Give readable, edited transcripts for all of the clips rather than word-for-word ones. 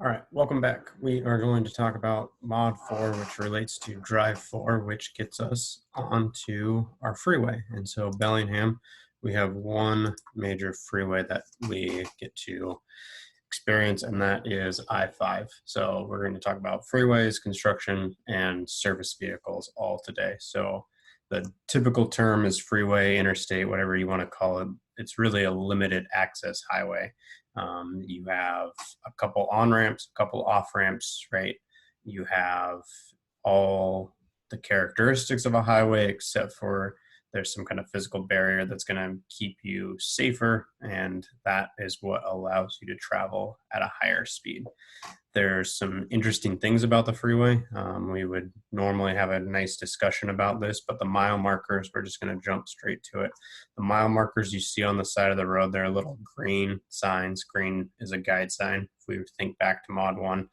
All right, welcome back. We are going to talk about Mod 4, which relates to Drive 4, which gets us onto our freeway. And so Bellingham, we have one major freeway that we get to experience, and that is I-5. So we're going to talk about freeways, construction, and service vehicles all today. So the typical term is freeway, interstate, whatever you want to call it. It's really a limited access highway. You have a couple on ramps, a couple off ramps, right? You have all the characteristics of a highway, except for there's some kind of physical barrier that's going to keep you safer, and that is what allows you to travel at a higher speed. There's some interesting things about the freeway. We would normally have a nice discussion about this, but the mile markers, we're just going to jump straight to it. The mile markers you see on the side of the road, they're little green signs. Green is a guide sign. If we think back to Mod 1,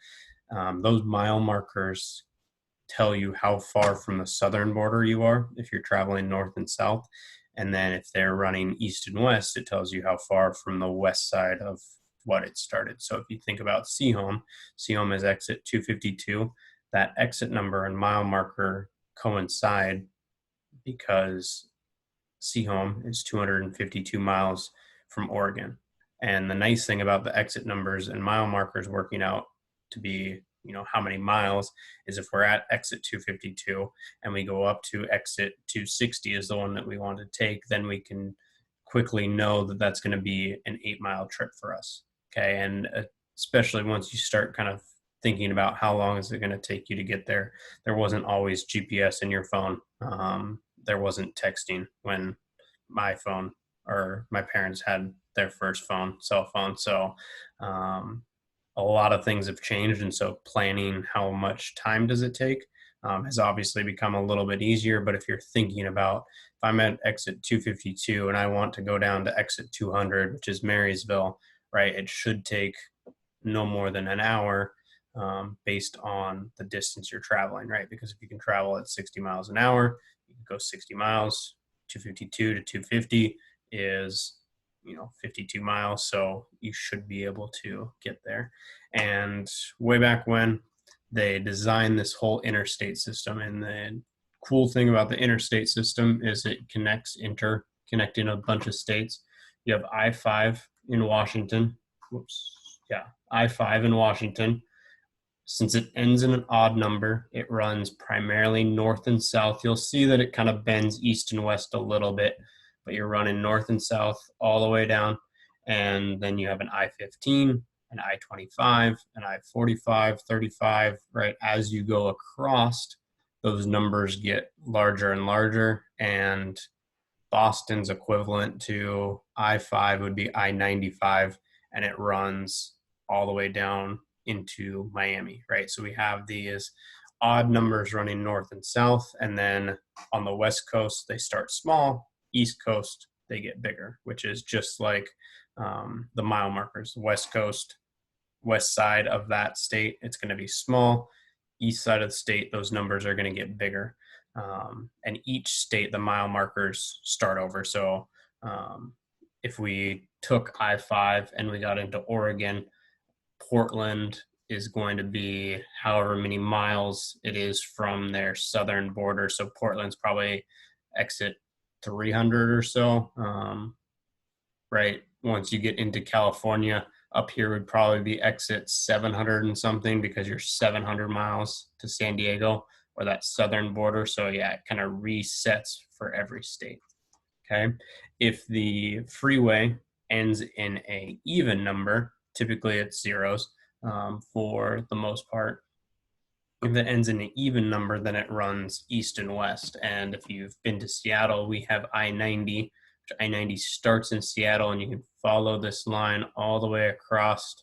those mile markers tell you how far from the southern border you are if you're traveling north and south. And then if they're running east and west, it tells you how far from the west side of what it started. So if you think about Seahome is exit 252. That exit number and mile marker coincide because Seahome is 252 miles from Oregon. And the nice thing about the exit numbers and mile markers working out to be, how many miles is if we're at exit 252 and we go up to exit 260 is the one that we want to take, then we can quickly know that that's going to be an 8-mile trip for us. Okay. And especially once you start kind of thinking about how long is it going to take you to get there, there wasn't always GPS in your phone. There wasn't texting when my phone or my parents had their first cell phone. So a lot of things have changed. And so planning how much time does it take has obviously become a little bit easier. But if you're thinking about, if I'm at exit 252 and I want to go down to exit 200, which is Marysville, right, it should take no more than an hour based on the distance you're traveling, right? Because if you can travel at 60 miles an hour, you can go 60 miles. 252 to 250 is 52 miles, so you should be able to get there. And way back when, they designed this whole interstate system, and the cool thing about the interstate system is it interconnecting a bunch of states. You have I-5 in Washington. I-5 in Washington. Since it ends in an odd number, it runs primarily north and south. You'll see that it kind of bends east and west a little bit, but you're running north and south all the way down. And then you have an I-15, an I-25, an I-45, 35, right? As you go across, those numbers get larger and larger. And Boston's equivalent to I-5 would be I-95, and it runs all the way down into Miami, right? So we have these odd numbers running north and south, and then on the West Coast, they start small. East Coast, they get bigger, which is just like the mile markers. West Coast, west side of that state, it's going to be small. East side of the state, those numbers are going to get bigger. And each state, the mile markers start over. So if we took I-5 and we got into Oregon, Portland is going to be however many miles it is from their southern border. So Portland's probably exit 300 or so, right? Once you get into California, up here would probably be exit 700 and something, because you're 700 miles to San Diego or that southern border. So yeah, it kind of resets for every state. Okay. If the freeway ends in a even number, typically it's zeros for the most part. If it ends in an even number, then it runs east and west. And if you've been to Seattle, we have I-90, which I-90 starts in Seattle, and you can follow this line all the way across.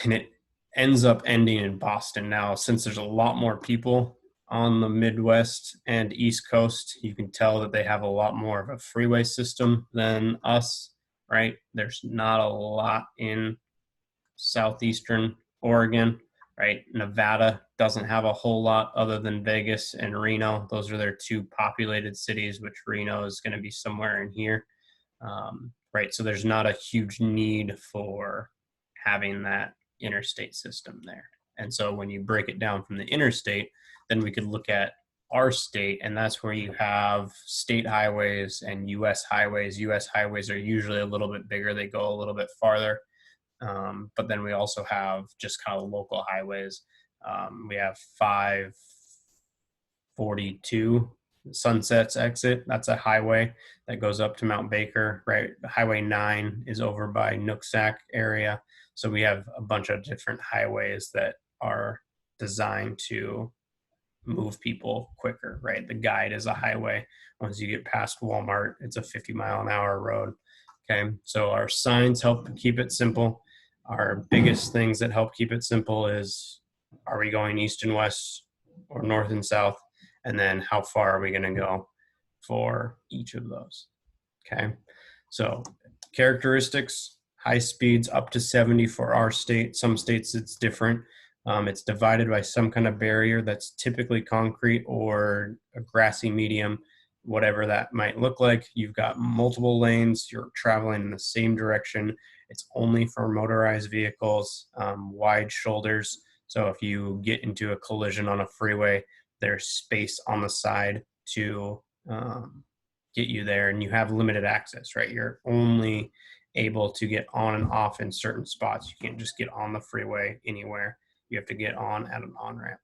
And it ends up ending in Boston. Now, since there's a lot more people on the Midwest and East Coast, you can tell that they have a lot more of a freeway system than us, right? There's not a lot in southeastern Oregon, right? Nevada doesn't have a whole lot other than Vegas and Reno. Those are their two populated cities, which Reno is going to be somewhere in here, right? So there's not a huge need for having that interstate system there. And so when you break it down from the interstate, then we could look at our state, and that's where you have state highways and US highways. US highways are usually a little bit bigger, they go a little bit farther. But then we also have just kind of local highways. We have 542 Sunsets exit. That's a highway that goes up to Mount Baker, right? Highway 9 is over by Nooksack area. So we have a bunch of different highways that are designed to move people quicker, right? The guide is a highway. Once you get past Walmart, it's a 50-mile-an-hour road. Okay, so our signs help keep it simple. Our biggest things that help keep it simple is, are we going east and west or north and south? And then how far are we going to go for each of those? Okay, so characteristics: high speeds up to 70 for our state. Some states it's different. It's divided by some kind of barrier that's typically concrete or a grassy medium, whatever that might look like. You've got multiple lanes. You're traveling in the same direction. It's only for motorized vehicles, wide shoulders. So if you get into a collision on a freeway, there's space on the side to get you there, and you have limited access, right? You're only able to get on and off in certain spots. You can't just get on the freeway anywhere. You have to get on at an on-ramp.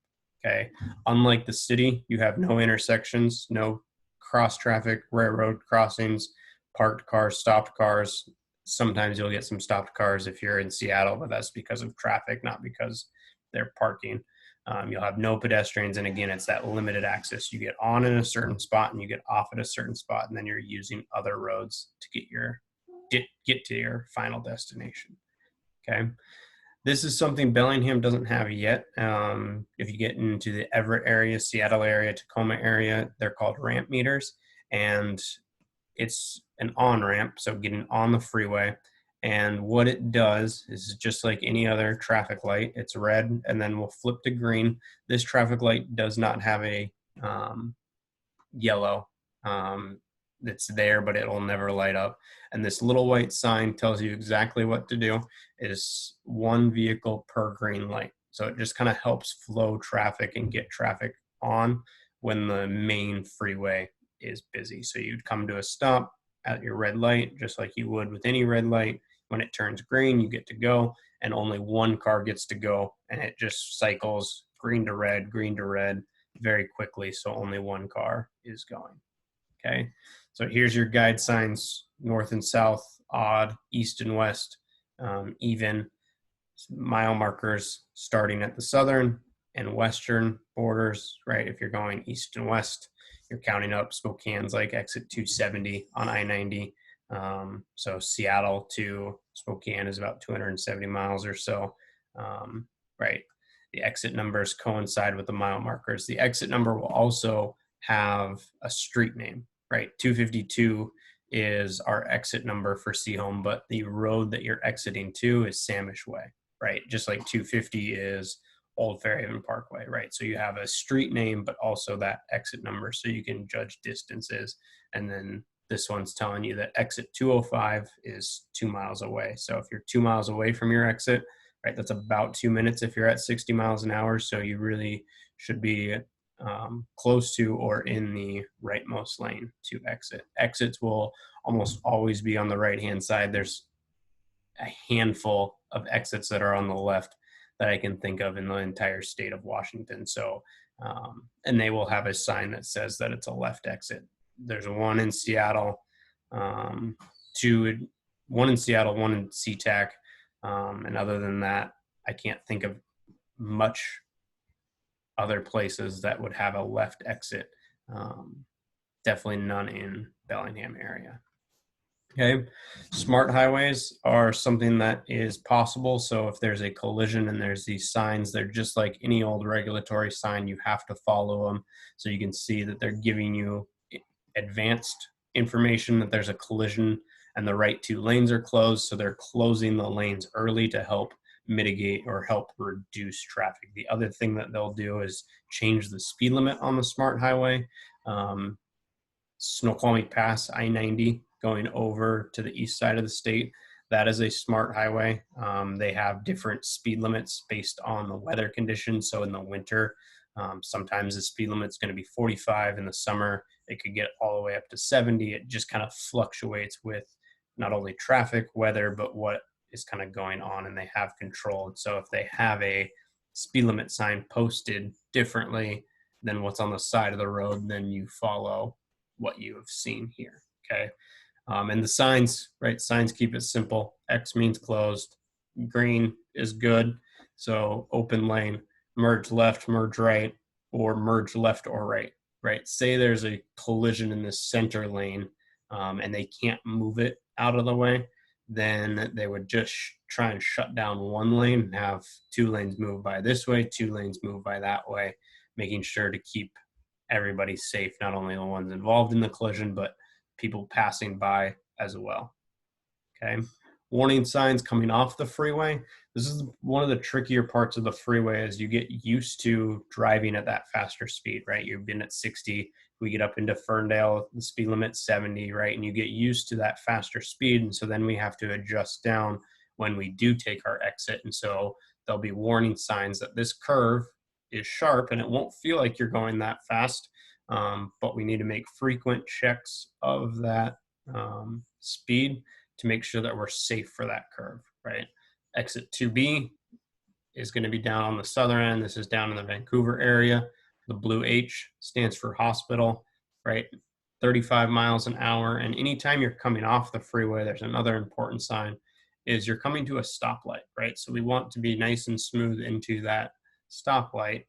Okay. Unlike the city, you have no intersections, no cross traffic, railroad crossings, parked cars, stopped cars. Sometimes you'll get some stopped cars if you're in Seattle, but that's because of traffic, not because they're parking. You'll have no pedestrians, and again, it's that limited access. You get on in a certain spot and you get off at a certain spot, and then you're using other roads to get to your final destination. Okay. This is something Bellingham doesn't have yet. If you get into the Everett area, Seattle area, Tacoma area, they're called ramp meters, and it's an on-ramp, so getting on the freeway. And what it does is just like any other traffic light. It's red and then will flip to green. This traffic light does not have a yellow. It's there, but it will never light up. And this little white sign tells you exactly what to do. It is one vehicle per green light. So it just kind of helps flow traffic and get traffic on when the main freeway is busy. So you'd come to a stop at your red light, just like you would with any red light. When it turns green, you get to go, and only one car gets to go, and it just cycles green to red very quickly, so only one car is going. Okay, so here's your guide signs: north and south, odd, east and west, even, mile markers starting at the southern and western borders, right? If you're going east and west, you're counting up. Spokane's like exit 270 on I-90. So Seattle to Spokane is about 270 miles or so, right? The exit numbers coincide with the mile markers. The exit number will also have a street name, right? 252 is our exit number for Seahome, but the road that you're exiting to is Samish Way, right? Just like 250 is Old Fairhaven Parkway, right? So you have a street name, but also that exit number, so you can judge distances. And then this one's telling you that exit 205 is 2 miles away. So if you're 2 miles away from your exit, right, that's about 2 minutes if you're at 60 miles an hour. So you really should be close to or in the rightmost lane to exit. Exits will almost always be on the right-hand side. There's a handful of exits that are on the left that I can think of in the entire state of Washington. So, and they will have a sign that says that it's a left exit. There's one in Seattle, one in Seattle, one in SeaTac. And other than that, I can't think of much other places that would have a left exit. Definitely none in Bellingham area. Okay, smart highways are something that is possible. So if there's a collision and there's these signs, they're just like any old regulatory sign. You have to follow them. So you can see that they're giving you advanced information that there's a collision and the right two lanes are closed. So they're closing the lanes early to help mitigate or help reduce traffic. The other thing that they'll do is change the speed limit on the smart highway. Snoqualmie Pass, I-90, going over to the east side of the state, that is a smart highway. They have different speed limits based on the weather conditions. So in the winter, sometimes the speed limit is going to be 45. In the summer, it could get all the way up to 70. It just kind of fluctuates with not only traffic, weather, but what is kind of going on, and they have control. And so if they have a speed limit sign posted differently than what's on the side of the road, then you follow what you have seen here. Okay. And the signs, right? Signs keep it simple. X means closed. Green is good. So open lane, merge left, merge right, or merge left or right, right? Say there's a collision in the center lane and they can't move it out of the way, then they would just try and shut down one lane and have two lanes move by this way, two lanes move by that way, making sure to keep everybody safe, not only the ones involved in the collision, but people passing by as well. Okay. Warning signs coming off the freeway. This is one of the trickier parts of the freeway as you get used to driving at that faster speed, right? You've been at 60. We get up into Ferndale, the speed limit 70, right? And you get used to that faster speed. And so then we have to adjust down when we do take our exit. And so there'll be warning signs that this curve is sharp and it won't feel like you're going that fast. But we need to make frequent checks of that speed to make sure that we're safe for that curve, right? Exit 2B is going to be down on the southern end. This is down in the Vancouver area. The blue H stands for hospital, right? 35 miles an hour. And anytime you're coming off the freeway, there's another important sign is you're coming to a stoplight, right? So we want to be nice and smooth into that stoplight.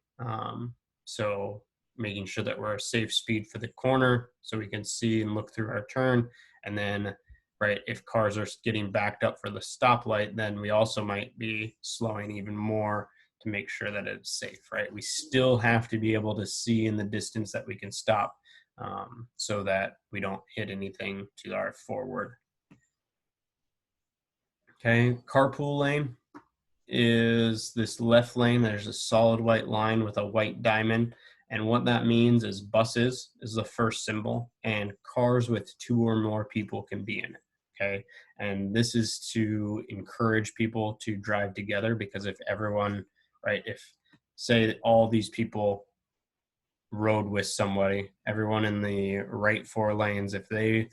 So making sure that we're a safe speed for the corner so we can see and look through our turn. And then, right, if cars are getting backed up for the stoplight, then we also might be slowing even more to make sure that it's safe, right? We still have to be able to see in the distance that we can stop so that we don't hit anything to our forward. Okay, carpool lane is this left lane. There's a solid white line with a white diamond. And what that means is buses is the first symbol, and cars with two or more people can be in it. Okay. And this is to encourage people to drive together, because if everyone, right, if say all these people rode with somebody, everyone in the right four lanes, if they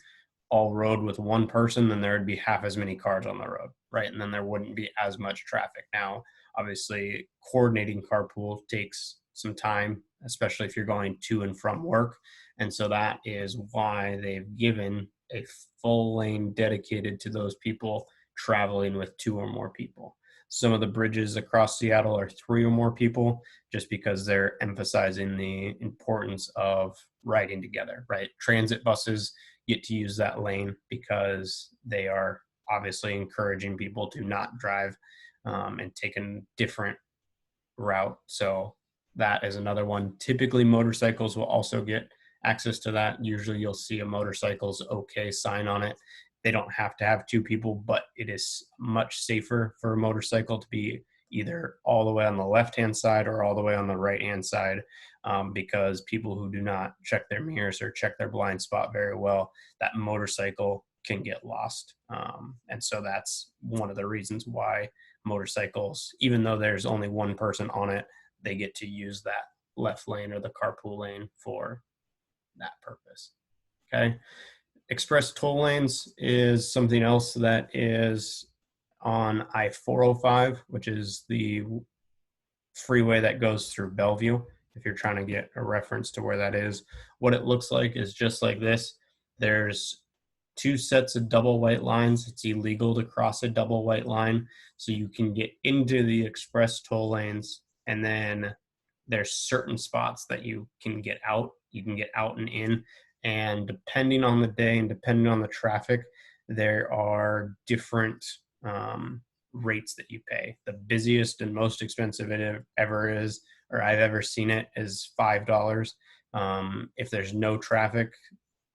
all rode with one person, then there would be half as many cars on the road, right? And then there wouldn't be as much traffic. Now, obviously, coordinating carpool takes some time, especially if you're going to and from work. And so that is why they've given a full lane dedicated to those people traveling with two or more people. Some of the bridges across Seattle are three or more people, just because they're emphasizing the importance of riding together, right? Transit buses get to use that lane because they are obviously encouraging people to not drive and take a different route. So that is another one. Typically, motorcycles will also get access to that. Usually you'll see a motorcycle's okay sign on it. They don't have to have two people, but it is much safer for a motorcycle to be either all the way on the left-hand side or all the way on the right-hand side, because people who do not check their mirrors or check their blind spot very well, that motorcycle can get lost. And so that's one of the reasons why motorcycles, even though there's only one person on it, they get to use that left lane or the carpool lane for that purpose. Okay. Express toll lanes is something else that is on I-405, which is the freeway that goes through Bellevue. If you're trying to get a reference to where that is, what it looks like is just like this. There's two sets of double white lines. It's illegal to cross a double white line. So you can get into the express toll lanes, and then there's certain spots that you can get out. You can get out and in. And depending on the day and depending on the traffic, there are different rates that you pay. The busiest and most expensive it ever is, or I've ever seen it, is $5. If there's no traffic,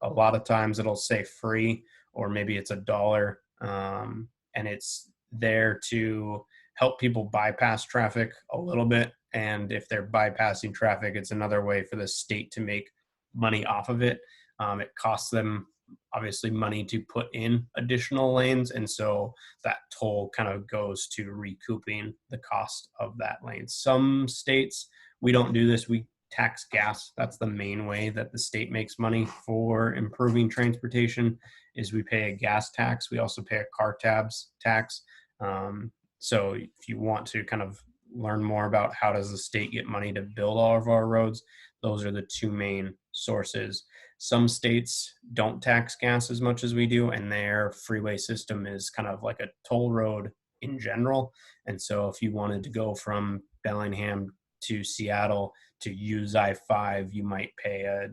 a lot of times it'll say free, or maybe it's $1. And it's there to help people bypass traffic a little bit. And if they're bypassing traffic, it's another way for the state to make money off of it. It costs them obviously money to put in additional lanes, and so that toll kind of goes to recouping the cost of that lane. Some states, we don't do this. We tax gas. That's the main way that the state makes money for improving transportation, is we pay a gas tax. We also pay a car tabs tax. So if you want to kind of learn more about how does the state get money to build all of our roads, those are the two main sources. Some states don't tax gas as much as we do, and their freeway system is kind of like a toll road in general. And so if you wanted to go from Bellingham to Seattle to use I-5, you might pay a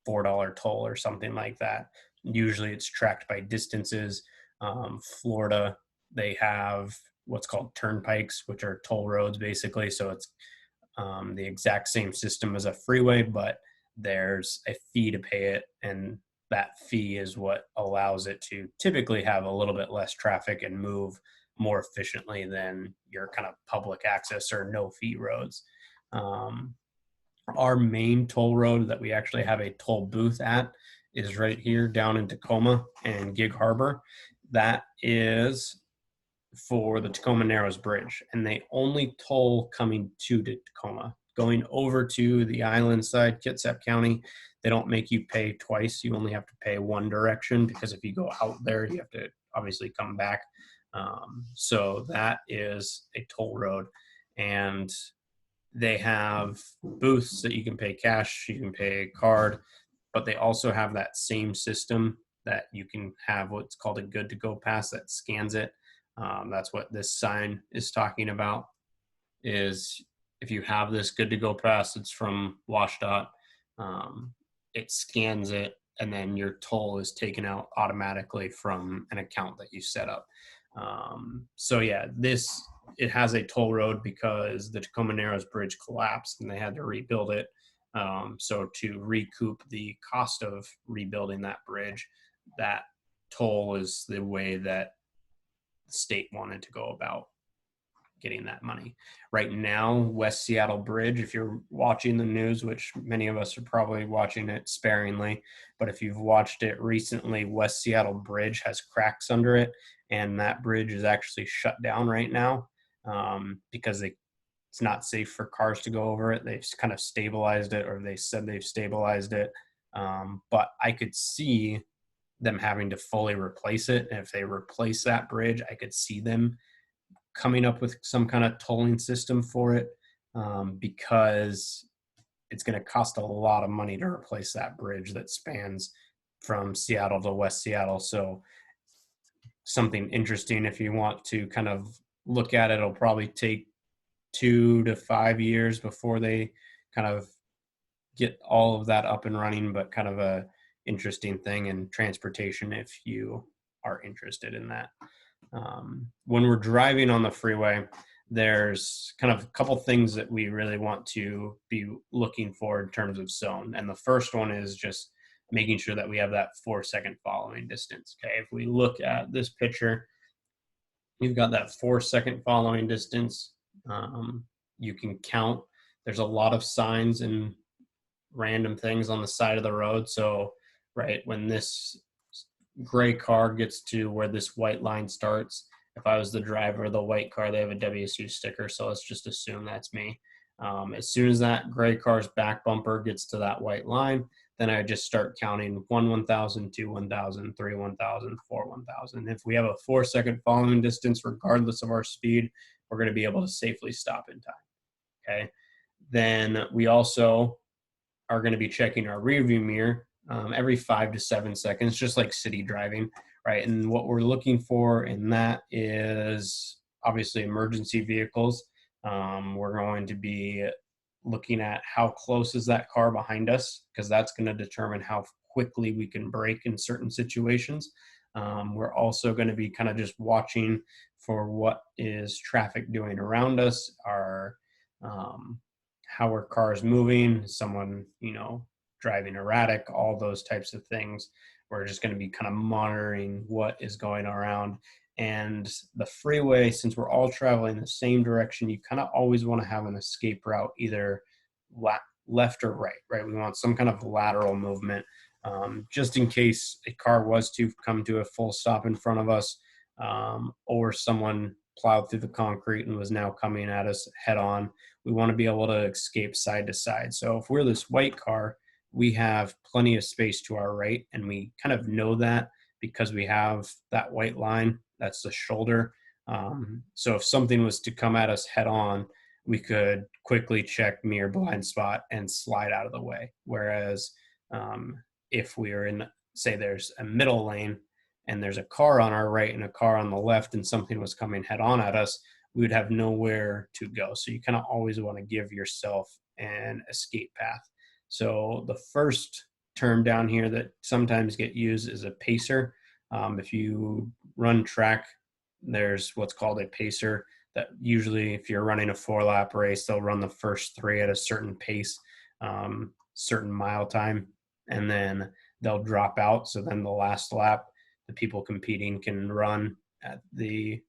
$4 toll or something like that. Usually it's tracked by distances. Florida, they have what's called turnpikes, which are toll roads basically. So it's the exact same system as a freeway, but there's a fee to pay it, and that fee is what allows it to typically have a little bit less traffic and move more efficiently than your kind of public access or no fee roads. Our main toll road that we actually have a toll booth at is right here down in Tacoma and Gig Harbor. That is for the Tacoma Narrows Bridge, and they only toll coming to Tacoma. Going over to the island side, Kitsap County, they don't make you pay twice. You only have to pay one direction, because if you go out there, you have to obviously come back. So that is a toll road, and they have booths that you can pay cash, you can pay card, but they also have that same system that you can have what's called a good to go pass that scans it. That's what this sign is talking about, is if you have this good to go pass, it's from WashDOT, it scans it, and then your toll is taken out automatically from an account that you set up. So yeah, it has a toll road because the Tacoma Narrows Bridge collapsed and they had to rebuild it. So to recoup the cost of rebuilding that bridge, that toll is the way that the state wanted to go about getting that money. Right now, West Seattle Bridge, if you're watching the news, which many of us are probably watching it sparingly, but if you've watched it recently, West Seattle Bridge has cracks under it, and that bridge is actually shut down right now because it's not safe for cars to go over it. They've kind of stabilized it, or they said they've stabilized it. But I could see them having to fully replace it. And if they replace that bridge, I could see them coming up with some kind of tolling system for it, because it's going to cost a lot of money to replace that bridge that spans from Seattle to West Seattle. So something interesting, if you want to kind of look at it, it'll probably take 2 to 5 years before they kind of get all of that up and running, but kind of a interesting thing in transportation if you are interested in that. When we're driving on the freeway, there's kind of a couple things that we really want to be looking for in terms of zone. And the first one is just making sure that we have that 4-second following distance. Okay, if we look at this picture, you've got that 4-second following distance. You can count. There's a lot of signs and random things on the side of the road. So, right, when this gray car gets to where this white line starts, if I was the driver of the white car, they have a WSU sticker, so let's just assume that's me. As soon as that gray car's back bumper gets to that white line, then I just start counting 1 1,000, 2 1,000, 3 1,000, 4 1,000. If we have a 4-second following distance, regardless of our speed, we're going to be able to safely stop in time. Okay. Then we also are going to be checking our rearview mirror every 5 to 7 seconds, just like city driving, right? And what we're looking for in that is obviously emergency vehicles. We're going to be looking at how close is that car behind us, because that's going to determine how quickly we can brake in certain situations. We're also going to be kind of just watching for what is traffic doing around us, how are cars moving, someone, driving erratic, all those types of things. We're just going to be kind of monitoring what is going around. And the freeway, since we're all traveling the same direction, you kind of always want to have an escape route, either left or right? We want some kind of lateral movement. just in case a car was to come to a full stop in front of us, or someone plowed through the concrete and was now coming at us head on. We want to be able to escape side to side. So if we're this white car, we have plenty of space to our right, and we kind of know that because we have that white line, that's the shoulder. So if something was to come at us head on, we could quickly check mirror blind spot and slide out of the way. Whereas if we are in, say there's a middle lane and there's a car on our right and a car on the left and something was coming head on at us, we would have nowhere to go. So you kind of always want to give yourself an escape path. So the first term down here that sometimes get used is a pacer. If you run track, there's what's called a pacer that usually if you're running a 4-lap race, they'll run the first 3 at a certain pace, certain mile time, and then they'll drop out. So then the last lap, the people competing can run at the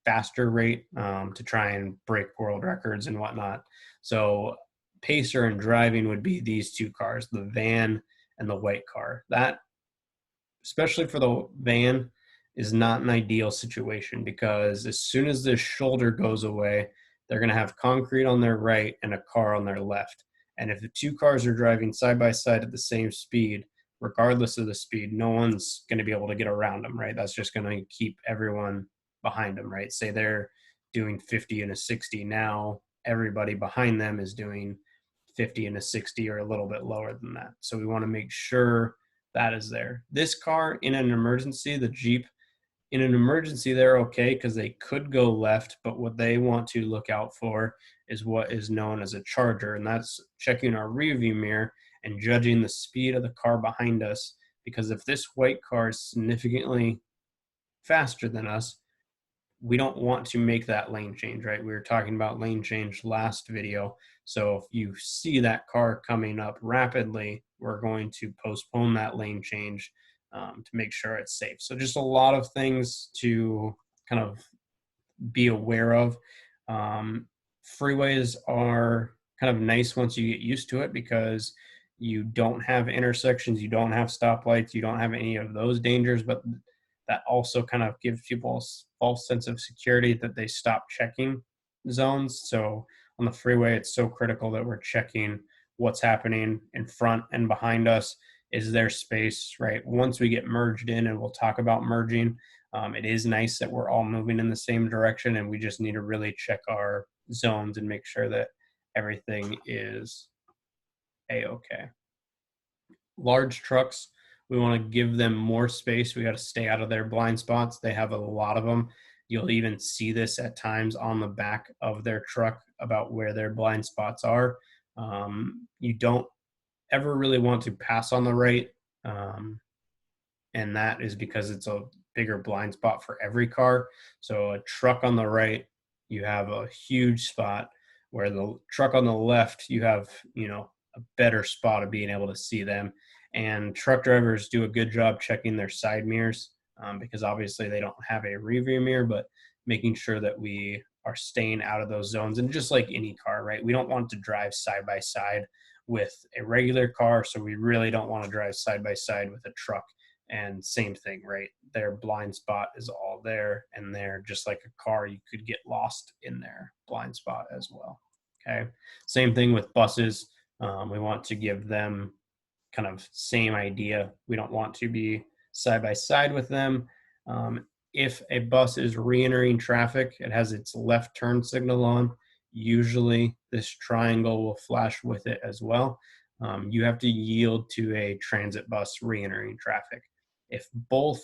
faster rate to try and break world records and whatnot. So pacer and driving would be these 2 cars, the van and the white car. That, especially for the van, is not an ideal situation because as soon as this shoulder goes away, they're going to have concrete on their right and a car on their left. And if the 2 cars are driving side by side at the same speed, regardless of the speed, no one's going to be able to get around them, right? That's just going to keep everyone behind them, right? Say they're doing 50 and a 60 now, everybody behind them is doing 50 and a 60 or a little bit lower than that. So we want to make sure that is there. This car in an emergency, the Jeep, in an emergency, they're okay because they could go left, but what they want to look out for is what is known as a charger, and that's checking our rearview mirror and judging the speed of the car behind us, because if this white car is significantly faster than us, we don't want to make that lane change, right? We were talking about lane change last video. So if you see that car coming up rapidly, we're going to postpone that lane change to make sure it's safe. So just a lot of things to kind of be aware of. Freeways are kind of nice once you get used to it because you don't have intersections, you don't have stoplights, you don't have any of those dangers, but that also kind of gives people a false sense of security that they stop checking zones. So on the freeway, it's so critical that we're checking what's happening in front and behind us. Is there space, right? Once we get merged in, and we'll talk about merging, it is nice that we're all moving in the same direction, and we just need to really check our zones and make sure that everything is a-okay. Large trucks, we want to give them more space. We got to stay out of their blind spots. They have a lot of them. You'll even see this at times on the back of their truck about where their blind spots are. You don't ever really want to pass on the right, and that is because it's a bigger blind spot for every car. So a truck on the right, you have a huge spot, where the truck on the left, you have, a better spot of being able to see them. And truck drivers do a good job checking their side mirrors because obviously they don't have a rearview mirror, but making sure that we are staying out of those zones. And just like any car, right? We don't want to drive side by side with a regular car, so we really don't want to drive side by side with a truck. And same thing, right? Their blind spot is all there, and they're just like a car, you could get lost in their blind spot as well. Okay. Same thing with buses. We want to give them kind of same idea. We don't want to be side by side with them. If a bus is re-entering traffic, it has its left turn signal on. Usually this triangle will flash with it as well. You have to yield to a transit bus re-entering traffic. If both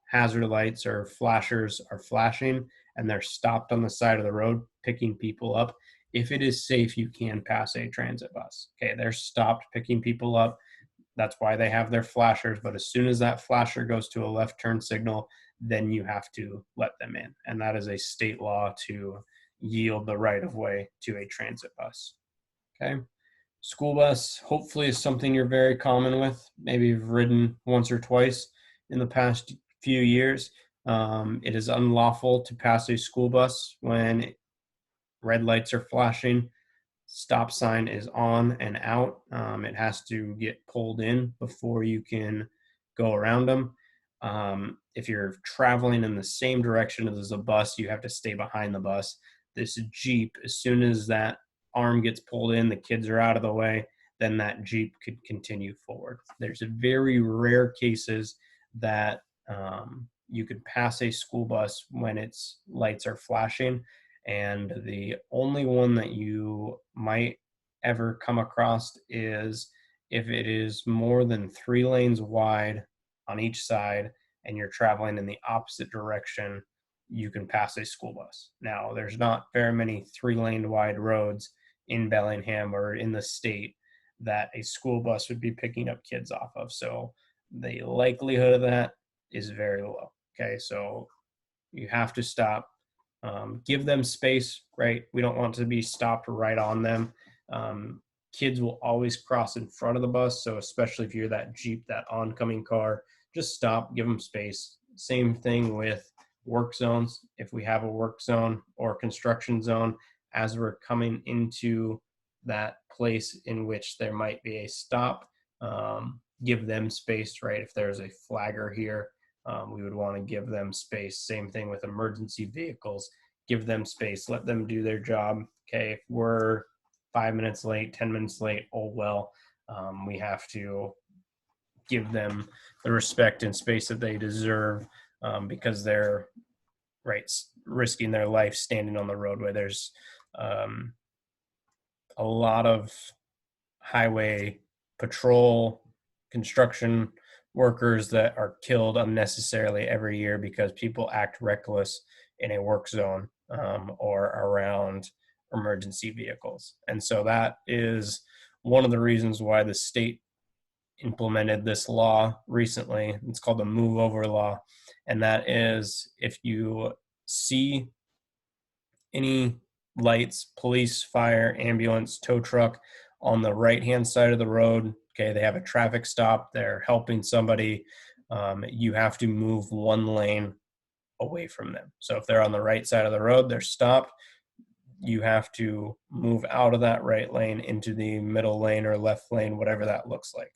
hazard lights or flashers are flashing and they're stopped on the side of the road picking people up, if it is safe, you can pass a transit bus. Okay, they're stopped picking people up. That's why they have their flashers. But as soon as that flasher goes to a left turn signal, then you have to let them in. And that is a state law to yield the right of way to a transit bus. Okay. School bus hopefully is something you're very common with. Maybe you've ridden once or twice in the past few years. It is unlawful to pass a school bus when red lights are flashing. stop sign is on and out. It has to get pulled in before you can go around them. If you're traveling in the same direction as a bus, you have to stay behind the bus. This Jeep, as soon as that arm gets pulled in, the kids are out of the way, then that Jeep could continue forward. There's very rare cases that you could pass a school bus when its lights are flashing. And the only one that you might ever come across is if it is more than 3 lanes wide on each side and you're traveling in the opposite direction, you can pass a school bus. Now, there's not very many 3 lane wide roads in Bellingham or in the state that a school bus would be picking up kids off of. So the likelihood of that is very low. Okay, so you have to stop. Give them space, right? We don't want to be stopped right on them. Kids will always cross in front of the bus, so especially if you're that Jeep, that oncoming car, just stop, give them space. Same thing with work zones. If we have a work zone or construction zone, as we're coming into that place in which there might be a stop, give them space, right? If there's a flagger here, we would want to give them space. Same thing with emergency vehicles. Give them space. Let them do their job. Okay, if we're 5 minutes late, 10 minutes late, oh well. We have to give them the respect and space that they deserve because they're risking their life standing on the roadway. There's a lot of highway patrol construction workers that are killed unnecessarily every year because people act reckless in a work zone or around emergency vehicles. And so that is one of the reasons why the state implemented this law recently. It's called the move over law. And that is if you see any lights, police, fire, ambulance, tow truck on the right-hand side of the road, okay, they have a traffic stop, they're helping somebody, you have to move 1 lane away from them. So if they're on the right side of the road, they're stopped, you have to move out of that right lane into the middle lane or left lane, whatever that looks like.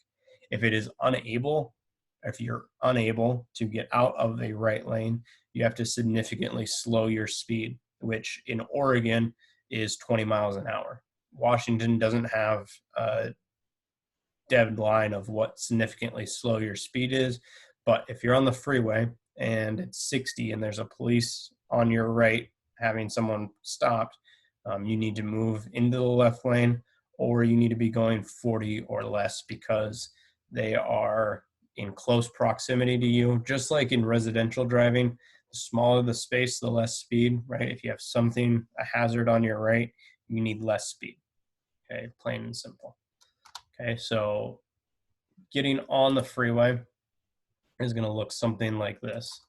If you're unable to get out of the right lane, you have to significantly slow your speed, which in Oregon is 20 miles an hour. Washington doesn't have a deadline of what significantly slow your speed is, but if you're on the freeway and it's 60 and there's a police on your right having someone stopped, you need to move into the left lane or you need to be going 40 or less because they are in close proximity to you. Just like in residential driving, the smaller the space, the less speed, right? If you have something, a hazard on your right, you need less speed. Okay, plain and simple. Okay, so getting on the freeway is going to look something like this.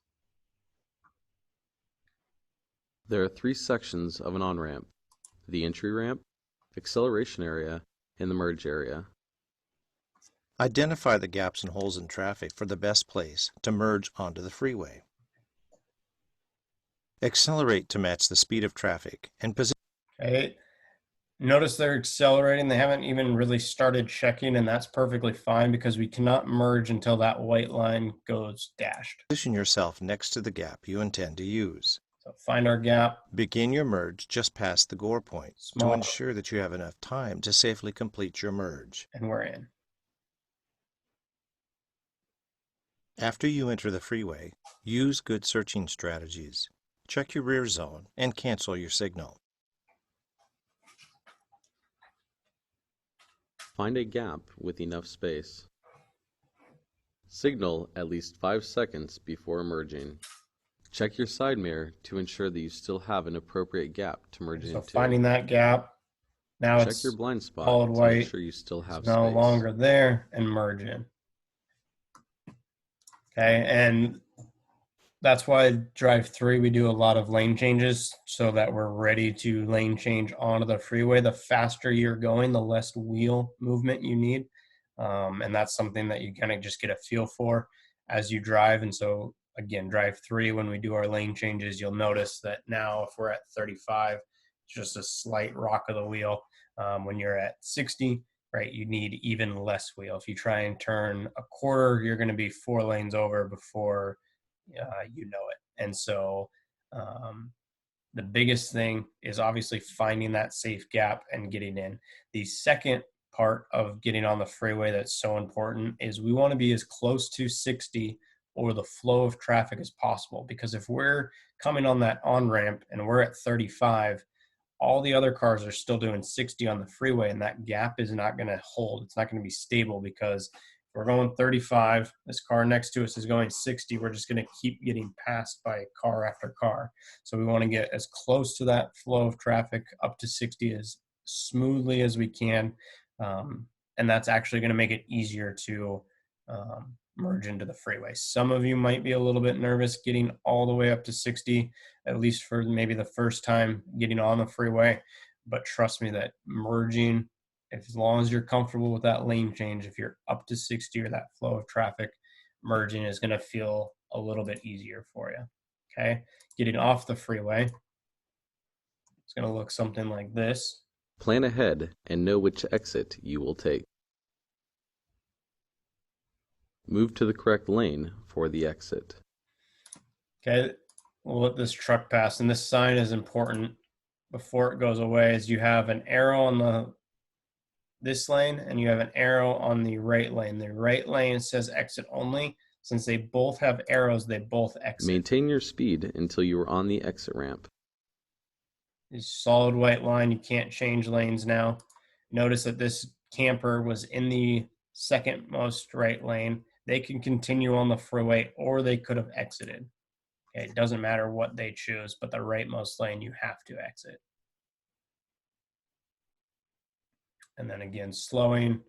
There are 3 sections of an on-ramp: the entry ramp, acceleration area, and the merge area. Identify the gaps and holes in traffic for the best place to merge onto the freeway. Accelerate to match the speed of traffic and position. Okay, notice they're accelerating. They haven't even really started checking, and that's perfectly fine because we cannot merge until that white line goes dashed. Position yourself next to the gap you intend to use. So find our gap. Begin your merge just past the gore point Small. to ensure that you have enough time to safely complete your merge. And we're in. After you enter the freeway, use good searching strategies. Check your rear zone and cancel your signal. Find a gap with enough space. Signal at least 5 seconds before merging. Check your side mirror to ensure that you still have an appropriate gap to merge So into. finding that gap, now Check it's your blind spot solid to white. make sure you still have It's no space. longer there, and merge in. Okay, and that's why drive 3 we do a lot of lane changes so that we're ready to lane change onto the freeway. The faster you're going, the less wheel movement you need, and that's something that you kind of just get a feel for as you drive. And so again, drive 3, when we do our lane changes, you'll notice that now if we're at 35, just a slight rock of the wheel. When you're at 60, right, you need even less wheel. If you try and turn a quarter, you're going to be 4 lanes over before you know it. And so the biggest thing is obviously finding that safe gap and getting in. The second part of getting on the freeway that's so important is we want to be as close to 60 or the flow of traffic as possible, because if we're coming on that on ramp and we're at 35, all the other cars are still doing 60 on the freeway, and that gap is not going to hold. It's not going to be stable, because if we're going 35, this car next to us is going 60, we're just going to keep getting passed by car after car. So we want to get as close to that flow of traffic up to 60 as smoothly as we can. And that's actually going to make it easier to merge into the freeway. Some of you might be a little bit nervous getting all the way up to 60, at least for maybe the first time getting on the freeway. But trust me that merging, as long as you're comfortable with that lane change, if you're up to 60 or that flow of traffic, merging is going to feel a little bit easier for you. Okay. Getting off the freeway, it's going to look something like this. Plan ahead and know which exit you will take. Move to the correct lane for the exit. Okay, we'll let this truck pass, and this sign is important before it goes away. Is you have an arrow on this lane and you have an arrow on the right lane. The right lane says exit only. Since they both have arrows, they both exit. Maintain your speed until you are on the exit ramp. This solid white line, you can't change lanes now. Notice that this camper was in the second most right lane. They can continue on the freeway, or they could have exited. Okay, it doesn't matter what they choose, but the rightmost lane you have to exit. And then again, slowing.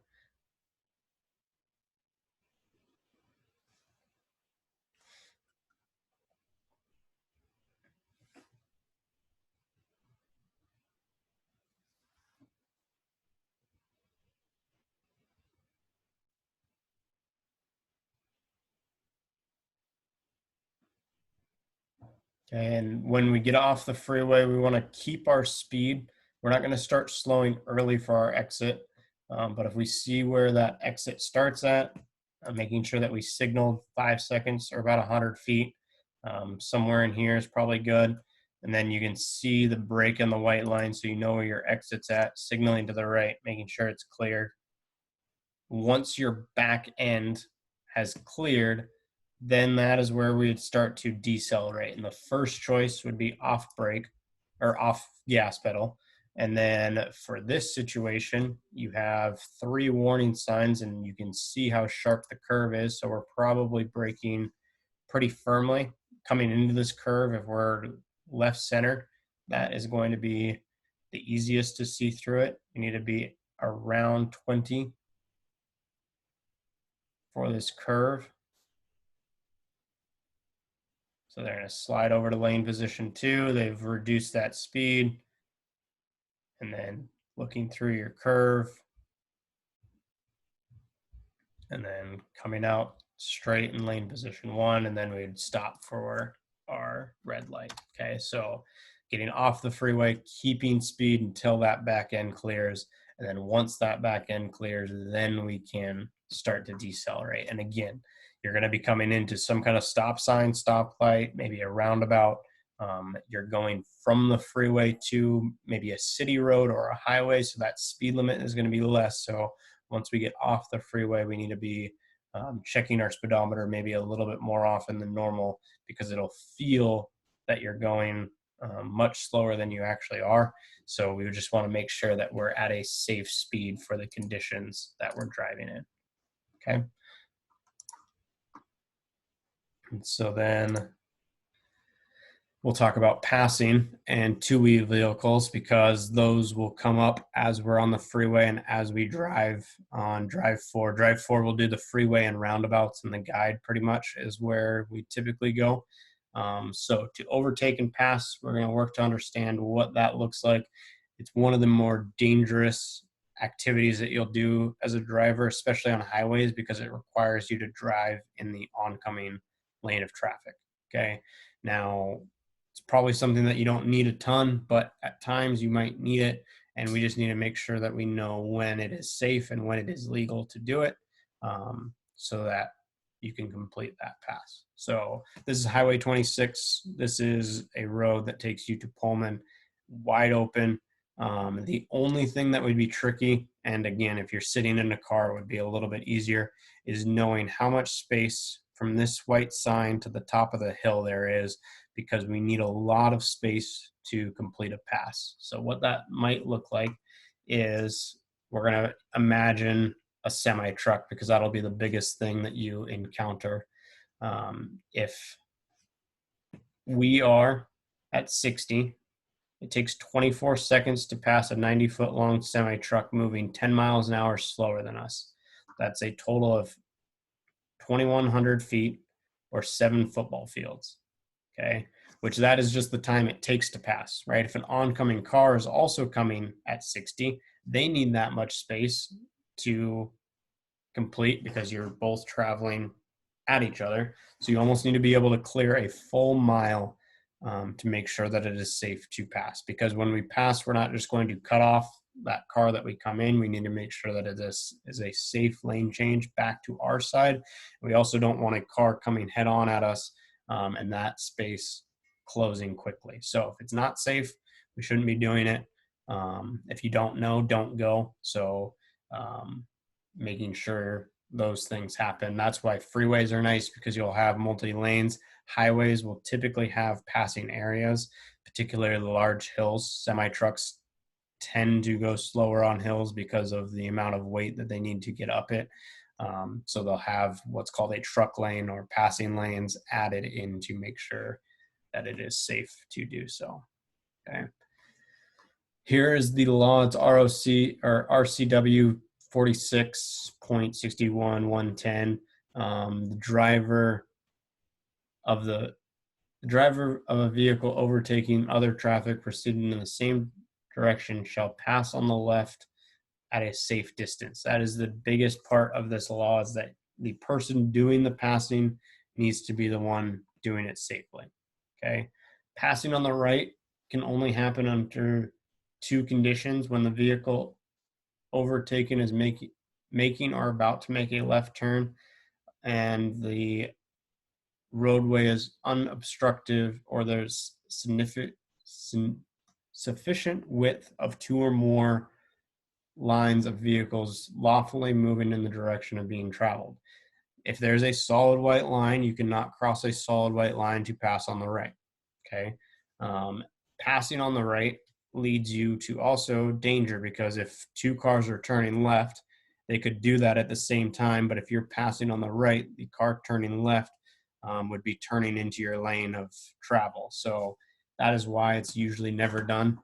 Okay, and when we get off the freeway, we want to keep our speed. We're not going to start slowing early for our exit. But if we see where that exit starts at, making sure that we signaled 5 seconds or about 100 feet, somewhere in here is probably good. And then you can see the break in the white line, so you know where your exit's at, signaling to the right, making sure it's cleared. Once your back end has cleared, then that is where we would start to decelerate. And the first choice would be off brake or off gas pedal. And then for this situation, you have 3 warning signs, and you can see how sharp the curve is. So we're probably braking pretty firmly coming into this curve. If we're left center, that is going to be the easiest to see through it. You need to be around 20 for this curve. So they're going to slide over to lane position 2. They've reduced that speed. And then looking through your curve. And then coming out straight in lane position 1. And then we'd stop for our red light. Okay, so getting off the freeway, keeping speed until that back end clears. And then once that back end clears, then we can start to decelerate. And again, you're going to be coming into some kind of stop sign, stoplight, maybe a roundabout. You're going from the freeway to maybe a city road or a highway, so that speed limit is going to be less. So once we get off the freeway, we need to be checking our speedometer maybe a little bit more often than normal, because it'll feel that you're going much slower than you actually are. So we just want to make sure that we're at a safe speed for the conditions that we're driving in. Okay. And so then we'll talk about passing and two-wheel vehicles, because those will come up as we're on the freeway and as we drive on Drive 4. Drive 4 will do the freeway and roundabouts, and the guide pretty much is where we typically go. So to overtake and pass, we're going to work to understand what that looks like. It's one of the more dangerous activities that you'll do as a driver, especially on highways, because it requires you to drive in the oncoming lane of traffic. Okay. Now, It's probably something that you don't need a ton, but at times you might need it. And we just need to make sure that we know when it is safe and when it is legal to do it, so that you can complete that pass. So this is Highway 26. This is a road that takes you to Pullman, wide open. The only thing that would be tricky, and again, if you're sitting in a car, it would be a little bit easier, is knowing how much space from this white sign to the top of the hill there is, because we need a lot of space to complete a pass. So what that might look like is we're going to imagine a semi truck, because that'll be the biggest thing that you encounter. If we are at 60, it takes 24 seconds to pass a 90-foot long semi truck moving 10 miles an hour slower than us. That's a total of 2,100 feet or 7 football fields. Okay, which that is just the time it takes to pass, right? If an oncoming car is also coming at 60, they need that much space to complete, because you're both traveling at each other. So you almost need to be able to clear a full mile to make sure that it is safe to pass. Because when we pass, we're not just going to cut off that car that we come in. We need to make sure that it is a safe lane change back to our side. We also don't want a car coming head on at us and that space closing quickly. So if it's not safe, we shouldn't be doing it. If you don't know, don't go. So making sure those things happen. That's why freeways are nice, because you'll have multi lanes. Highways will typically have passing areas, particularly the large hills. Semi trucks tend to go slower on hills because of the amount of weight that they need to get up it. So they'll have what's called a truck lane or passing lanes added in to make sure that it is safe to do so. Okay. Here is the law. It's ROC or RCW 46.61.110. The driver of a vehicle overtaking other traffic proceeding in the same direction shall pass on the left at a safe distance. That is the biggest part of this law, is that the person doing the passing needs to be the one doing it safely. Okay. Passing on the right can only happen under 2 conditions: when the vehicle overtaken is making or about to make a left turn, and the roadway is unobstructed, or there's sufficient width of 2 or more lines of vehicles lawfully moving in the direction of being traveled. If there's a solid white line, you cannot cross a solid white line to pass on the right. Okay. Passing on the right leads you to also danger, because if 2 cars are turning left, they could do that at the same time. But if you're passing on the right, the car turning left would be turning into your lane of travel. So that is why it's usually never done.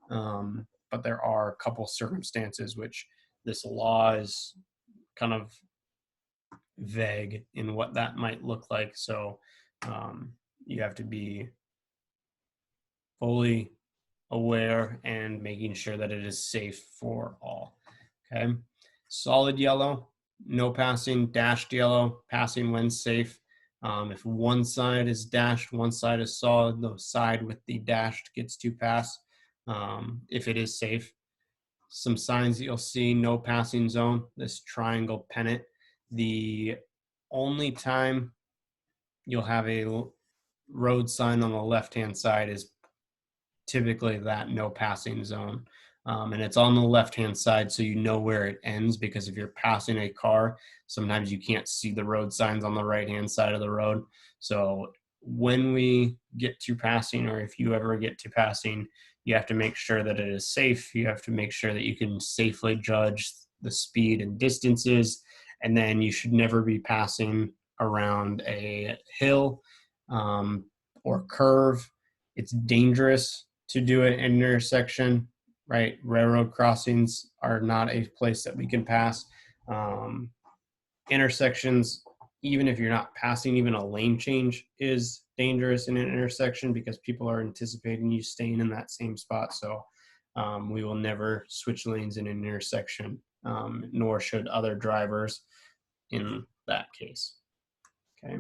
But there are a couple circumstances which this law is kind of vague in what that might look like. So you have to be fully aware and making sure that it is safe for all. Okay. Solid yellow, no passing. Dashed yellow, passing when safe. If one side is dashed, one side is solid, the side with the dashed gets to pass if it is safe. Some signs that you'll see: no passing zone, this triangle pennant. The only time you'll have a road sign on the left-hand side is typically that no passing zone. And it's on the left-hand side, so you know where it ends, because if you're passing a car, sometimes you can't see the road signs on the right-hand side of the road. So when we get to passing, or if you ever get to passing, you have to make sure that it is safe. You have to make sure that you can safely judge the speed and distances, and then you should never be passing around a hill or curve. It's dangerous to do an intersection, right? Railroad crossings are not a place that we can pass. Intersections, even if you're not passing, even a lane change is dangerous in an intersection, because people are anticipating you staying in that same spot. So we will never switch lanes in an intersection, nor should other drivers in that case. Okay.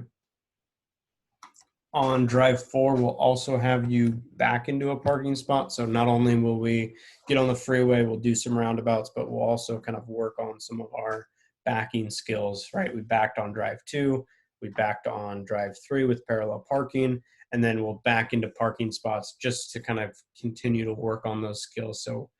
on drive 4 will also have you back into a parking spot. So not only will we get on the freeway, we'll do some roundabouts, but we'll also kind of work on some of our backing skills, right? We backed on drive 2, we backed on drive 3 with parallel parking, and then we'll back into parking spots just to kind of continue to work on those skills. So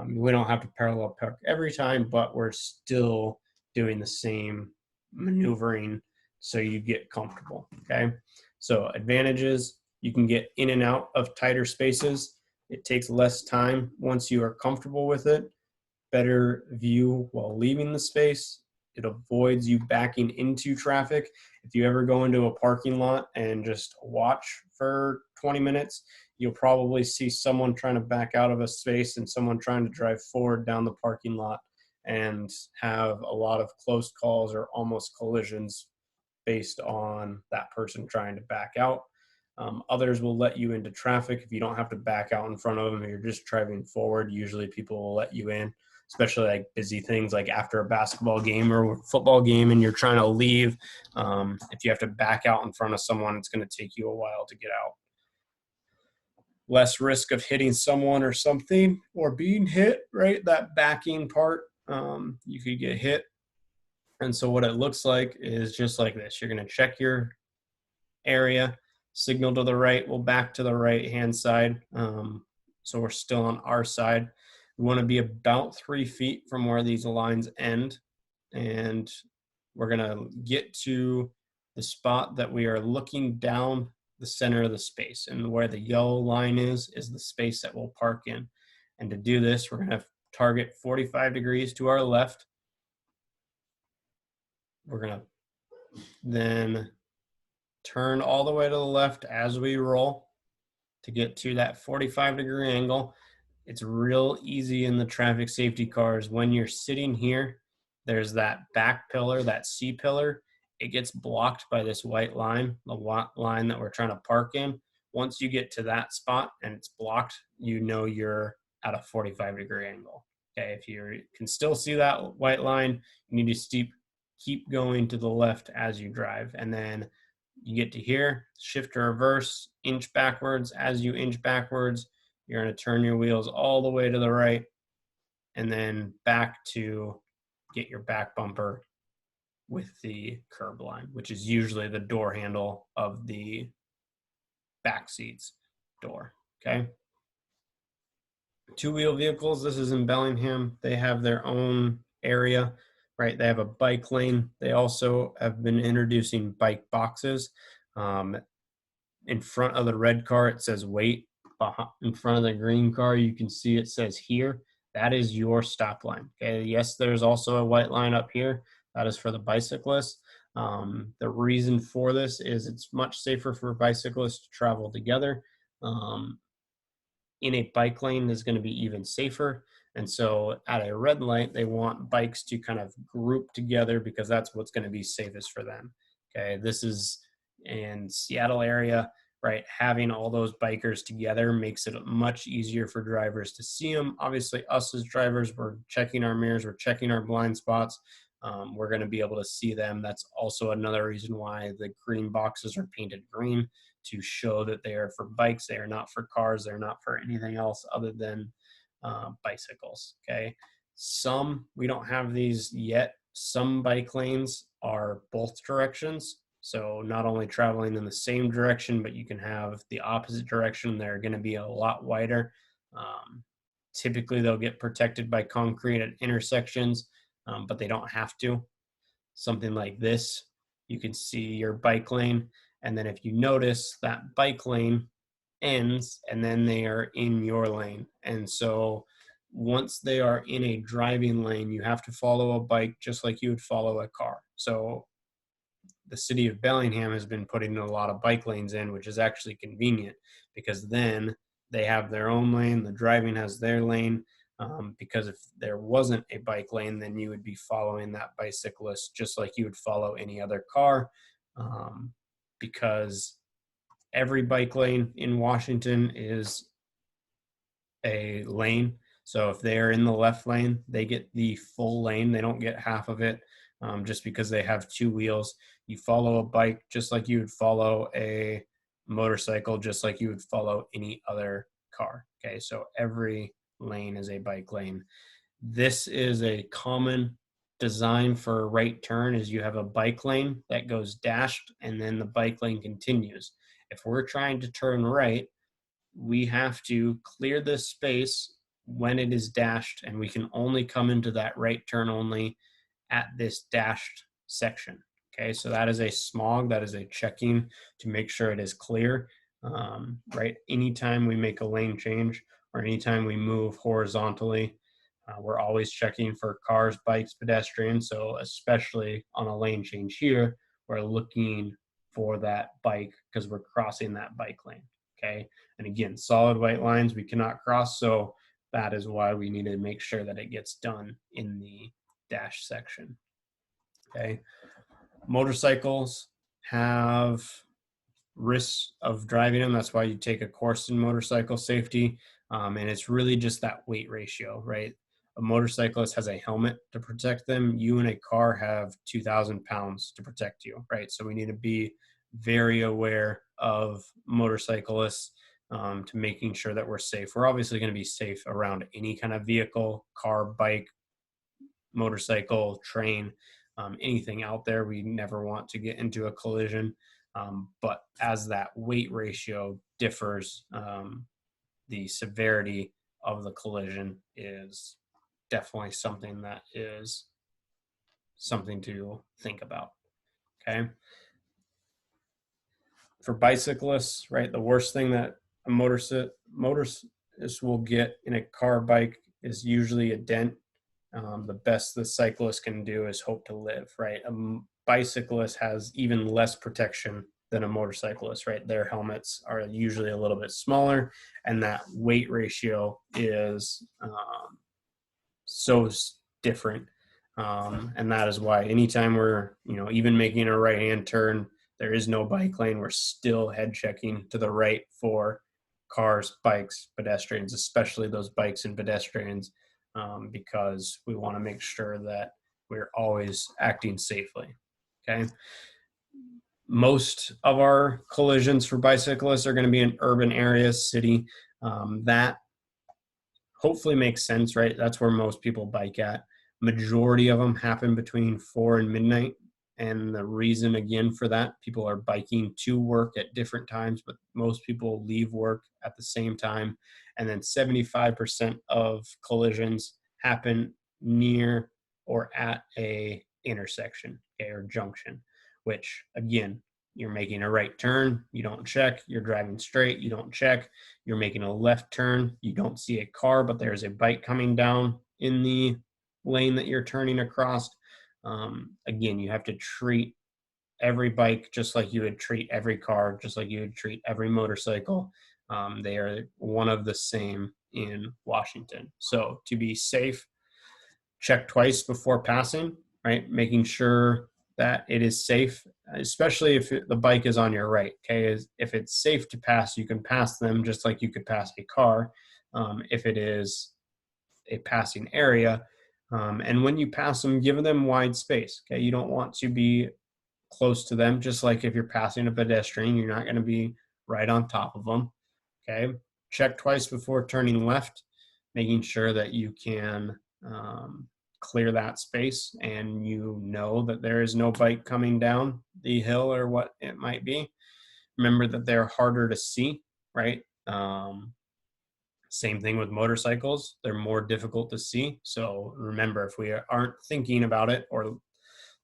we don't have to parallel park every time, but we're still doing the same maneuvering so you get comfortable, okay? So advantages, you can get in and out of tighter spaces. It takes less time once you are comfortable with it. Better view while leaving the space. It avoids you backing into traffic. If you ever go into a parking lot and just watch for 20 minutes, you'll probably see someone trying to back out of a space and someone trying to drive forward down the parking lot and have a lot of close calls or almost collisions based on that person trying to back out. Others will let you into traffic if you don't have to back out in front of them. You're just driving forward. Usually people will let you in, especially like busy things like after a basketball game or football game and you're trying to leave. If you have to back out in front of someone, it's going to take you a while to get out. Less risk of hitting someone or something or being hit, right? That backing part, you could get hit. And so what it looks like is just like this. You're going to check your area, signal to the right, we'll back to the right hand side. So we're still on our side. We want to be about 3 feet from where these lines end. And we're going to get to the spot that we are looking down the center of the space. And where the yellow line is the space that we'll park in. And to do this, we're going to target 45 degrees to our left. We're going to then turn all the way to the left as we roll to get to that 45-degree angle. It's real easy in the traffic safety cars. When you're sitting here, there's that back pillar, that C pillar. It gets blocked by this white line, the line that we're trying to park in. Once you get to that spot and it's blocked, you know you're at a 45-degree angle. Okay, if you can still see that white line, you need to keep going to the left as you drive. And then you get to here, shift to reverse, inch backwards. As you inch backwards, you're going to turn your wheels all the way to the right and then back to get your back bumper with the curb line, which is usually the door handle of the back seats door, okay? Two-wheel vehicles, this is in Bellingham. They have their own area, right? They have a bike lane. They also have been introducing bike boxes. In front of the red car, it says wait. In front of the green car, you can see it says here. That is your stop line. Okay. Yes, there's also a white line up here. That is for the bicyclists. The reason for this is it's much safer for bicyclists to travel together. In a bike lane is going to be even safer. And so at a red light, they want bikes to kind of group together because that's what's going to be safest for them. Okay. This is in Seattle area, right? Having all those bikers together makes it much easier for drivers to see them. Obviously, us as drivers, we're checking our mirrors, we're checking our blind spots. We're going to be able to see them. That's also another reason why the green boxes are painted green, to show that they are for bikes. They are not for cars. They're not for anything else other than bicycles. Okay. We don't have these yet. Some bike lanes are both directions. So not only traveling in the same direction, but you can have the opposite direction. They're going to be a lot wider. Typically, they'll get protected by concrete at intersections, but they don't have to. Something like this, you can see your bike lane. And then if you notice, that bike lane ends and then they are in your lane. And so once they are in a driving lane, you have to follow a bike just like you would follow a car. So the city of Bellingham has been putting a lot of bike lanes in, which is actually convenient because then they have their own lane, the driving has their lane. Because if there wasn't a bike lane, then you would be following that bicyclist just like you would follow any other car. Because every bike lane in Washington is a lane. So if they're in the left lane, they get the full lane. They don't get half of it just because they have two wheels. You follow a bike just like you would follow a motorcycle just like you would follow any other car. Okay, so every lane is a bike lane. This is a common design for a right turn, is you have a bike lane that goes dashed and then the bike lane continues. If we're trying to turn right, we have to clear this space when it is dashed, and we can only come into that right turn only at this dashed section. Okay, so that is a smog, that is a checking to make sure it is clear. Right, anytime we make a lane change or anytime we move horizontally, we're always checking for cars, bikes, pedestrians. So especially on a lane change here, we're looking for that bike because we're crossing that bike lane. Okay, and again, solid white lines we cannot cross, so that is why we need to make sure that it gets done in the dash section. Okay, motorcycles have risks of driving them. That's why you take a course in motorcycle safety. And it's really just that weight ratio, right? A motorcyclist has a helmet to protect them. You in a car have 2,000 pounds to protect you, right? So we need to be very aware of motorcyclists to making sure that we're safe. We're obviously going to be safe around any kind of vehicle, car, bike, motorcycle, train, anything out there. We never want to get into a collision. But as that weight ratio differs, the severity of the collision is definitely something that is something to think about. Okay. For bicyclists, right, the worst thing that a motorist will get in a car, bike is usually a dent. The best the cyclist can do is hope to live, right? A bicyclist has even less protection than a motorcyclist, right? Their helmets are usually a little bit smaller, and that weight ratio is so different. And that is why anytime we're, even making a right-hand turn, there is no bike lane, we're still head checking to the right for cars, bikes, pedestrians, especially those bikes and pedestrians, because we want to make sure that we're always acting safely. Okay. Most of our collisions for bicyclists are going to be in urban areas, city. That hopefully makes sense, right? That's where most people bike at. Majority of them happen between 4 and midnight. And the reason, again, for that, people are biking to work at different times, but most people leave work at the same time. And then 75% of collisions happen near or at a intersection, okay, or junction, which, again, you're making a right turn, you don't check, you're driving straight, you don't check, you're making a left turn, you don't see a car, but there's a bike coming down in the lane that you're turning across. Again, you have to treat every bike just like you would treat every car, just like you would treat every motorcycle. They are one of the same in Washington. So to be safe, check twice before passing, right? Making sure that it is safe, especially if the bike is on your right. Okay, if it's safe to pass, you can pass them just like you could pass a car. If it is a passing area, and when you pass them, give them wide space. Okay, you don't want to be close to them. Just like if you're passing a pedestrian, you're not going to be right on top of them. Okay, check twice before turning left, making sure that you can clear that space and you know that there is no bike coming down the hill or what it might be. Remember that they're harder to see, right? Same thing with motorcycles. They're more difficult to see. So remember, if we aren't thinking about it or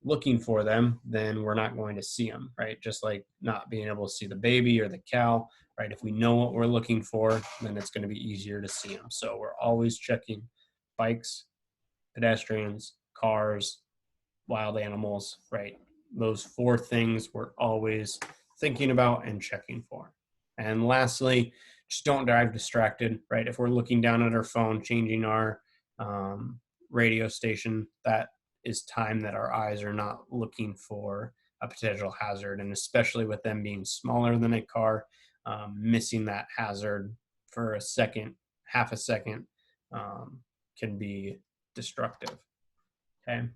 looking for them, then we're not going to see them, right? Just like not being able to see the baby or the cow, right? If we know what we're looking for, then it's going to be easier to see them. So we're always checking bikes, pedestrians, cars, wild animals, right? Those 4 things we're always thinking about and checking for. And lastly, just don't drive distracted, right? If we're looking down at our phone, changing our radio station, that is time that our eyes are not looking for a potential hazard. And especially with them being smaller than a car, missing that hazard for a second, half a second, can be destructive. Okay,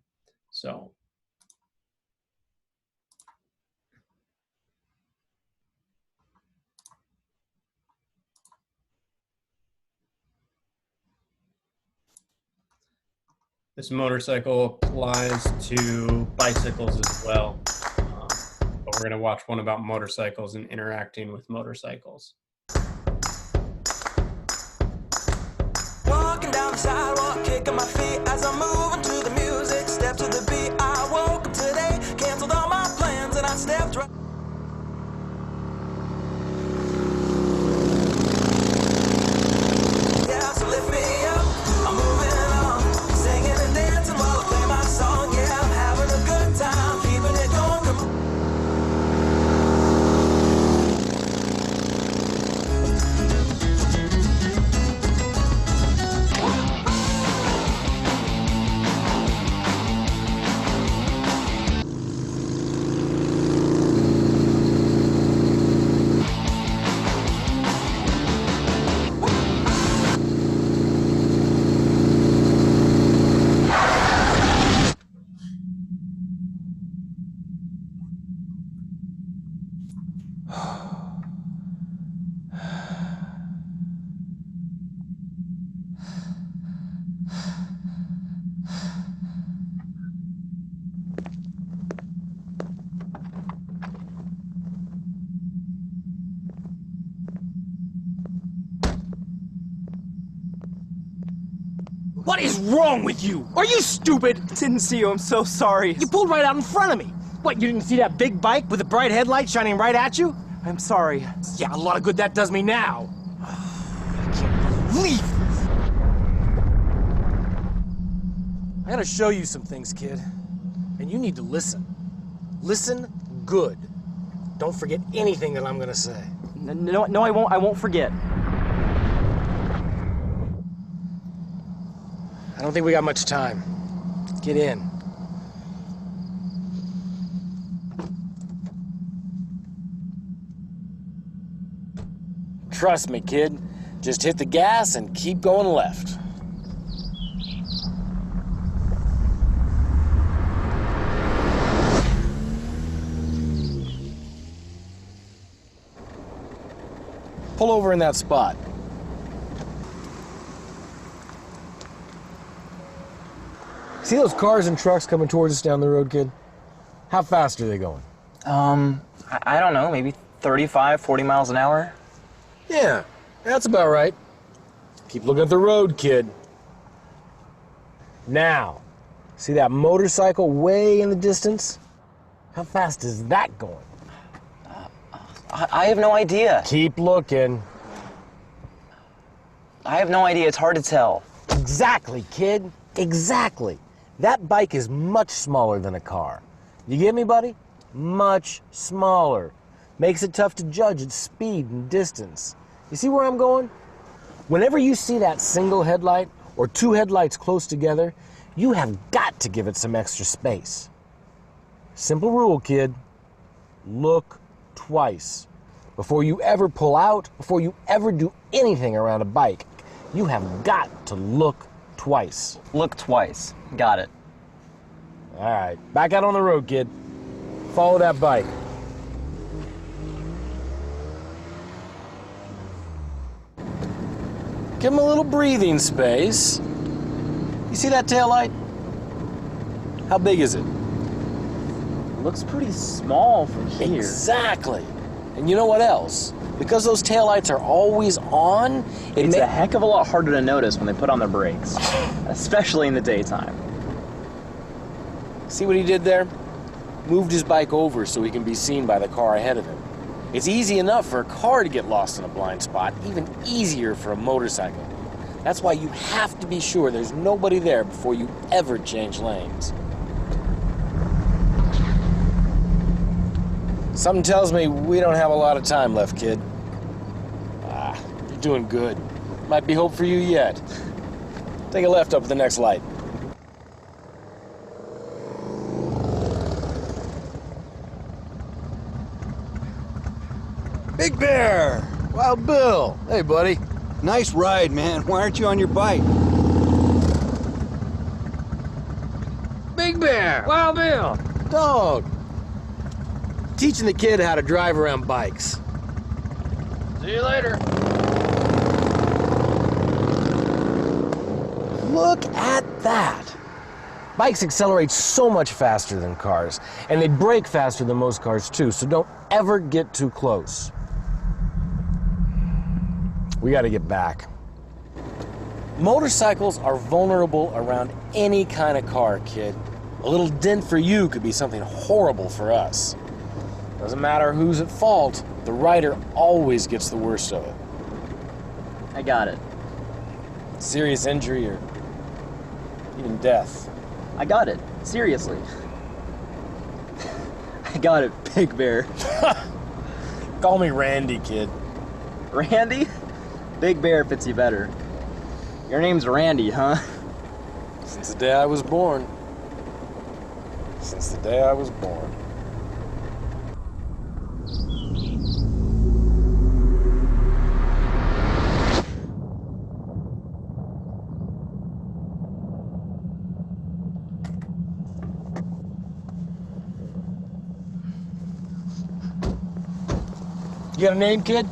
so This motorcycle applies to bicycles as well. But we're going to watch one about motorcycles and interacting with motorcycles. Walking down the sidewalk, kicking my feet as I'm moving to the music. Step to the beat. I woke up today, canceled all my plans, and I stepped right. Yeah, so lift me up. I'm moving on, singing and dancing while I play my song. Yeah, I'm having a good time, keeping it going. Come on. What is wrong with you? Are you stupid? Didn't see you, I'm so sorry. You pulled right out in front of me. What, you didn't see that big bike with the bright headlight shining right at you? I'm sorry. Yeah, a lot of good that does me now. I can't believe this. I gotta show you some things, kid. And you need to listen. Listen good. Don't forget anything that I'm gonna say. No, I won't. I won't forget. I don't think we got much time. Get in. Trust me, kid. Just hit the gas and keep going left. Pull over in that spot. See those cars and trucks coming towards us down the road, kid? How fast are they going? I don't know, maybe 35, 40 miles an hour? Yeah, that's about right. Keep looking at the road, kid. Now, see that motorcycle way in the distance? How fast is that going? I have no idea. Keep looking. I have no idea. It's hard to tell. Exactly, kid. Exactly. That bike is much smaller than a car. You get me, buddy? Much smaller. Makes it tough to judge its speed and distance. You see where I'm going? Whenever you see that single headlight or two headlights close together, you have got to give it some extra space. Simple rule, kid. Look twice. Before you ever pull out, before you ever do anything around a bike, you have got to look twice. Look twice. Got it. All right, back out on the road, kid. Follow that bike. Give him a little breathing space. You see that taillight? How big is it? Looks pretty small from here. Exactly. And you know what else? Because those taillights are always on, It's a heck of a lot harder to notice when they put on their brakes, especially in the daytime. See what he did there? Moved his bike over so he can be seen by the car ahead of him. It's easy enough for a car to get lost in a blind spot, even easier for a motorcycle. That's why you have to be sure there's nobody there before you ever change lanes. Something tells me we don't have a lot of time left, kid. You're doing good. Might be hope for you yet. Take a left up at the next light. Big Bear! Wild Bill! Hey, buddy. Nice ride, man. Why aren't you on your bike? Big Bear! Wild Bill! Dog! Teaching the kid how to drive around bikes. See you later. Look at that. Bikes accelerate so much faster than cars, and they brake faster than most cars too, so don't ever get too close. We gotta get back. Motorcycles are vulnerable around any kind of car, kid. A little dent for you could be something horrible for us. Doesn't matter who's at fault, the rider always gets the worst of it. I got it. Serious injury or even death. I got it. Seriously. I got it, Big Bear. Call me Randy, kid. Randy? Big Bear fits you better. Your name's Randy, huh? Since the day I was born. Since the day I was born. You got a name, kid?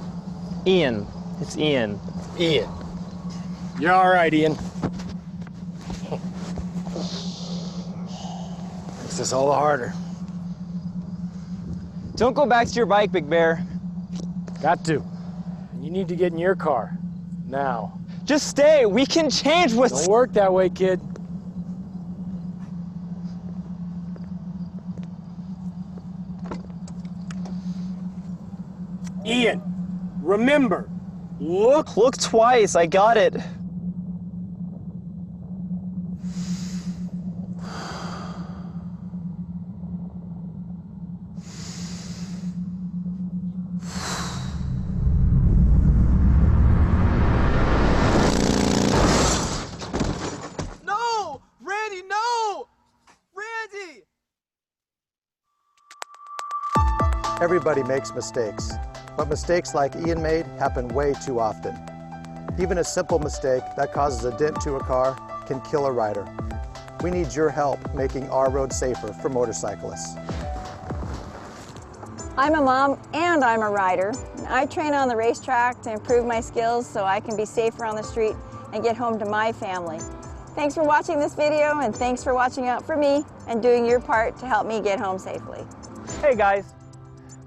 Ian. It's Ian. Ian. You're all right, Ian. Makes this all the harder. Don't go back to your bike, Big Bear. Got to. And you need to get in your car. Now. Just stay. We can change what's... Don't work that way, kid. Ian, remember, look. Look twice. I got it. No! Randy, no! Randy! Everybody makes mistakes, but mistakes like Ian made happen way too often. Even a simple mistake that causes a dent to a car can kill a rider. We need your help making our road safer for motorcyclists. I'm a mom and I'm a rider. I train on the racetrack to improve my skills so I can be safer on the street and get home to my family. Thanks for watching this video, and thanks for watching out for me and doing your part to help me get home safely. Hey guys,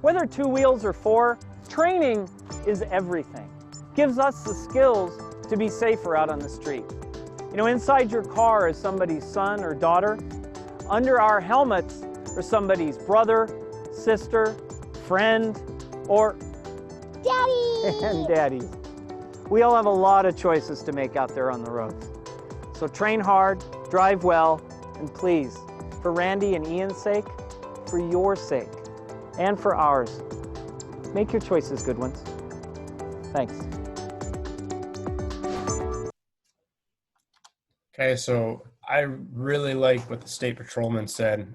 whether 2 wheels or 4, training is everything. Gives us the skills to be safer out on the street. You know, inside your car is somebody's son or daughter. Under our helmets are somebody's brother, sister, friend, or Daddy! And daddies. We all have a lot of choices to make out there on the roads. So train hard, drive well, and please, for Randy and Ian's sake, for your sake, and for ours, make your choices good ones. Thanks. Okay, so I really like what the state patrolman said.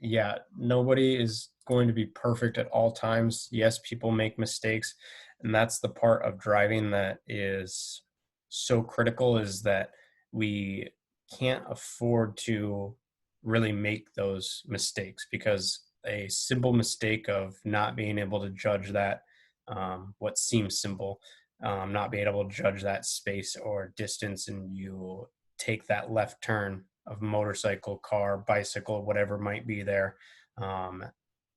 Yeah, nobody is going to be perfect at all times. Yes, people make mistakes, and that's the part of driving that is so critical, is that we can't afford to really make those mistakes, because a simple mistake of not being able to judge that, what seems simple, not being able to judge that space or distance, and you take that left turn of motorcycle, car, bicycle, whatever might be there,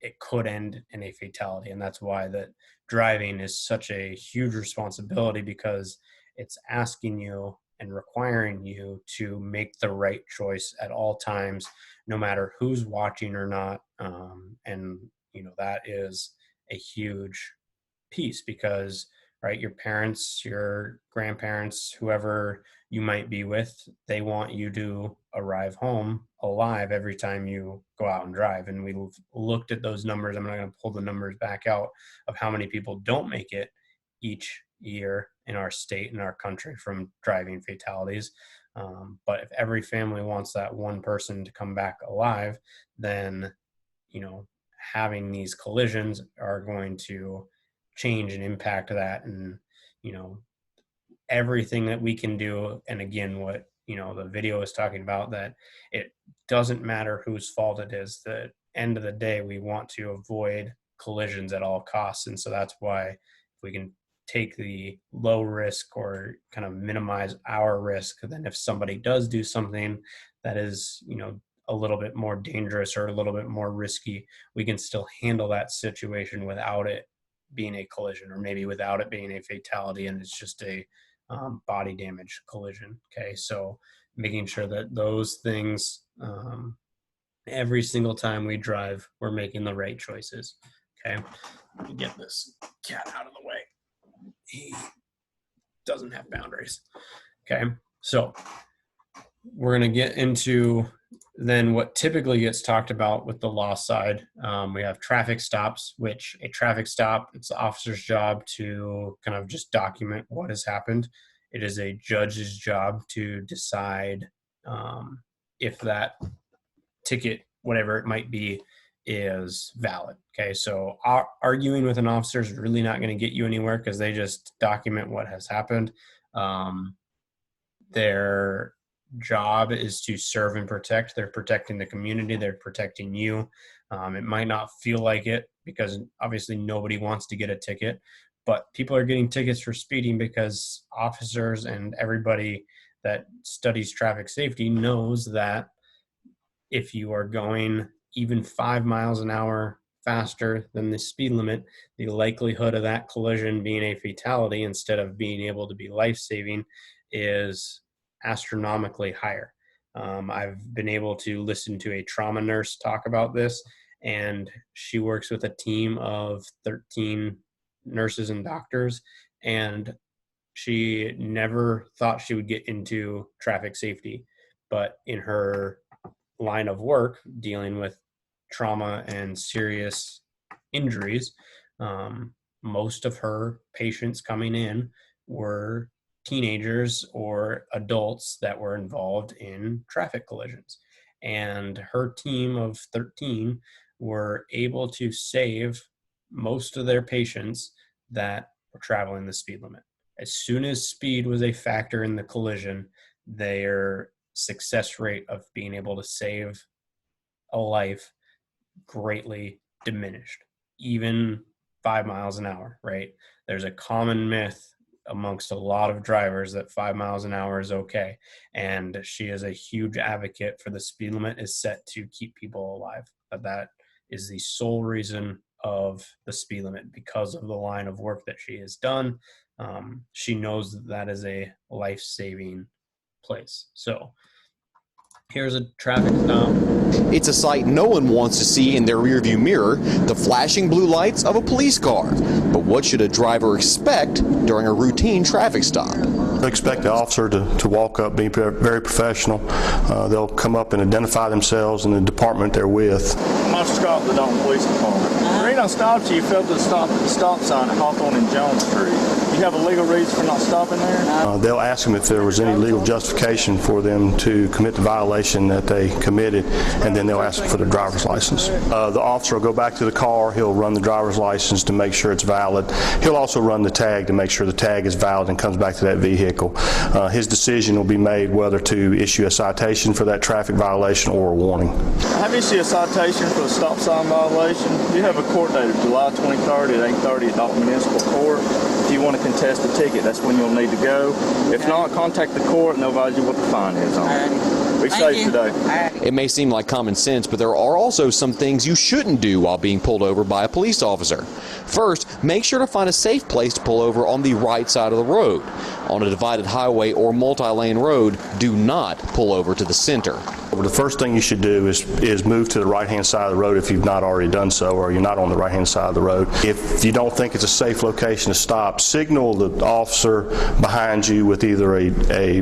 it could end in a fatality. And that's why that driving is such a huge responsibility, because it's asking you and requiring you to make the right choice at all times, no matter who's watching or not. And, you know, that is a huge piece, because, right, your parents, your grandparents, whoever you might be with, they want you to arrive home alive every time you go out and drive. And we looked at those numbers. I'm not going to pull the numbers back out of how many people don't make it each year in our state and our country from driving fatalities. But if every family wants that one person to come back alive, then, you know, having these collisions are going to change and impact that. And, you know, everything that we can do, and again, what, you know, the video is talking about, that it doesn't matter whose fault it is. The end of the day, we want to avoid collisions at all costs. And so that's why if we can take the low risk or kind of minimize our risk. Then if somebody does do something that is, a little bit more dangerous or a little bit more risky, we can still handle that situation without it being a collision, or maybe without it being a fatality and it's just a body damage collision. Okay, so making sure that those things, every single time we drive, we're making the right choices. Okay, let me get this cat out of the way. He doesn't have boundaries. Okay, so we're going to get into then what typically gets talked about with the law side. We have traffic stops, which a traffic stop, it's the officer's job to kind of just document what has happened. It is a judge's job to decide if that ticket, whatever it might be, is valid. Okay, so arguing with an officer is really not going to get you anywhere because they just document what has happened. Their job is to serve and protect. They're protecting the community. They're protecting you. It might not feel like it because obviously nobody wants to get a ticket, but people are getting tickets for speeding because officers and everybody that studies traffic safety knows that if you are going even 5 miles an hour faster than the speed limit, the likelihood of that collision being a fatality instead of being able to be life-saving is astronomically higher. I've been able to listen to a trauma nurse talk about this, and she works with a team of 13 nurses and doctors, and she never thought she would get into traffic safety, but in her line of work dealing with trauma and serious injuries, most of her patients coming in were teenagers or adults that were involved in traffic collisions. And her team of 13 were able to save most of their patients that were traveling the speed limit. As soon as speed was a factor in the collision, their success rate of being able to save a life greatly diminished, even 5 miles an hour, right? There's a common myth amongst a lot of drivers that 5 miles an hour is okay. And she is a huge advocate for the speed limit is set to keep people alive. But that is the sole reason of the speed limit, because of the line of work that she has done. She knows that that is a life-saving place. So here's a traffic stop. It's a sight no one wants to see in their rearview mirror, the flashing blue lights of a police car. But what should a driver expect during a routine traffic stop? Expect the officer to walk up, be very professional. They'll come up and identify themselves and the department they're with. I'm Scott, the Dalton Police Department. The reason I stopped you failed to stop at the stop sign at Hawthorne and Jones Street. You have a legal reason for not stopping there? They'll ask them if there was any legal justification for them to commit the violation that they committed, and then they'll ask them for their driver's license. The officer will go back to the car, he'll run the driver's license to make sure it's valid. He'll also run the tag to make sure the tag is valid and comes back to that vehicle. His decision will be made whether to issue a citation for that traffic violation or a warning. Have you issued a citation for the stop sign violation? You have a court date of July 23rd at 8:30 at Dalton Municipal Court. If you want to contest the ticket, that's when you'll need to go. If not, contact the court and they'll advise you what the fine is on it. Be safe today. It may seem like common sense, but there are also some things you shouldn't do while being pulled over by a police officer. First, make sure to find a safe place to pull over on the right side of the road. On a divided highway or multi-lane road, do not pull over to the center. The first thing you should do is move to the right-hand side of the road if you've not already done so, or you're not on the right-hand side of the road. If you don't think it's a safe location to stop, signal the officer behind you with either a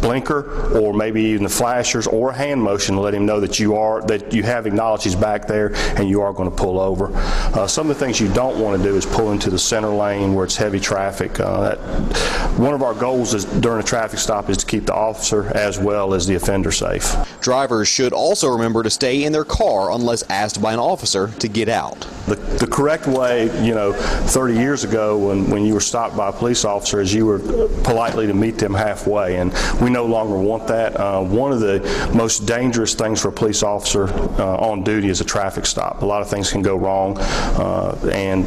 blinker or maybe even the flashers or a hand motion to let him know that you have acknowledged he's back there and you are going to pull over. Some of the things you don't want to do is pull into the center lane where it's heavy traffic. One of our goals during a traffic stop is to keep the officer as well as the offender safe. Drivers should also remember to stay in their car unless asked by an officer to get out. The correct way, 30 years ago when you were stopped by a police officer is you were politely to meet them halfway, and we no longer want that. One of the most dangerous things for a police officer on duty is a traffic stop. A lot of things can go wrong, and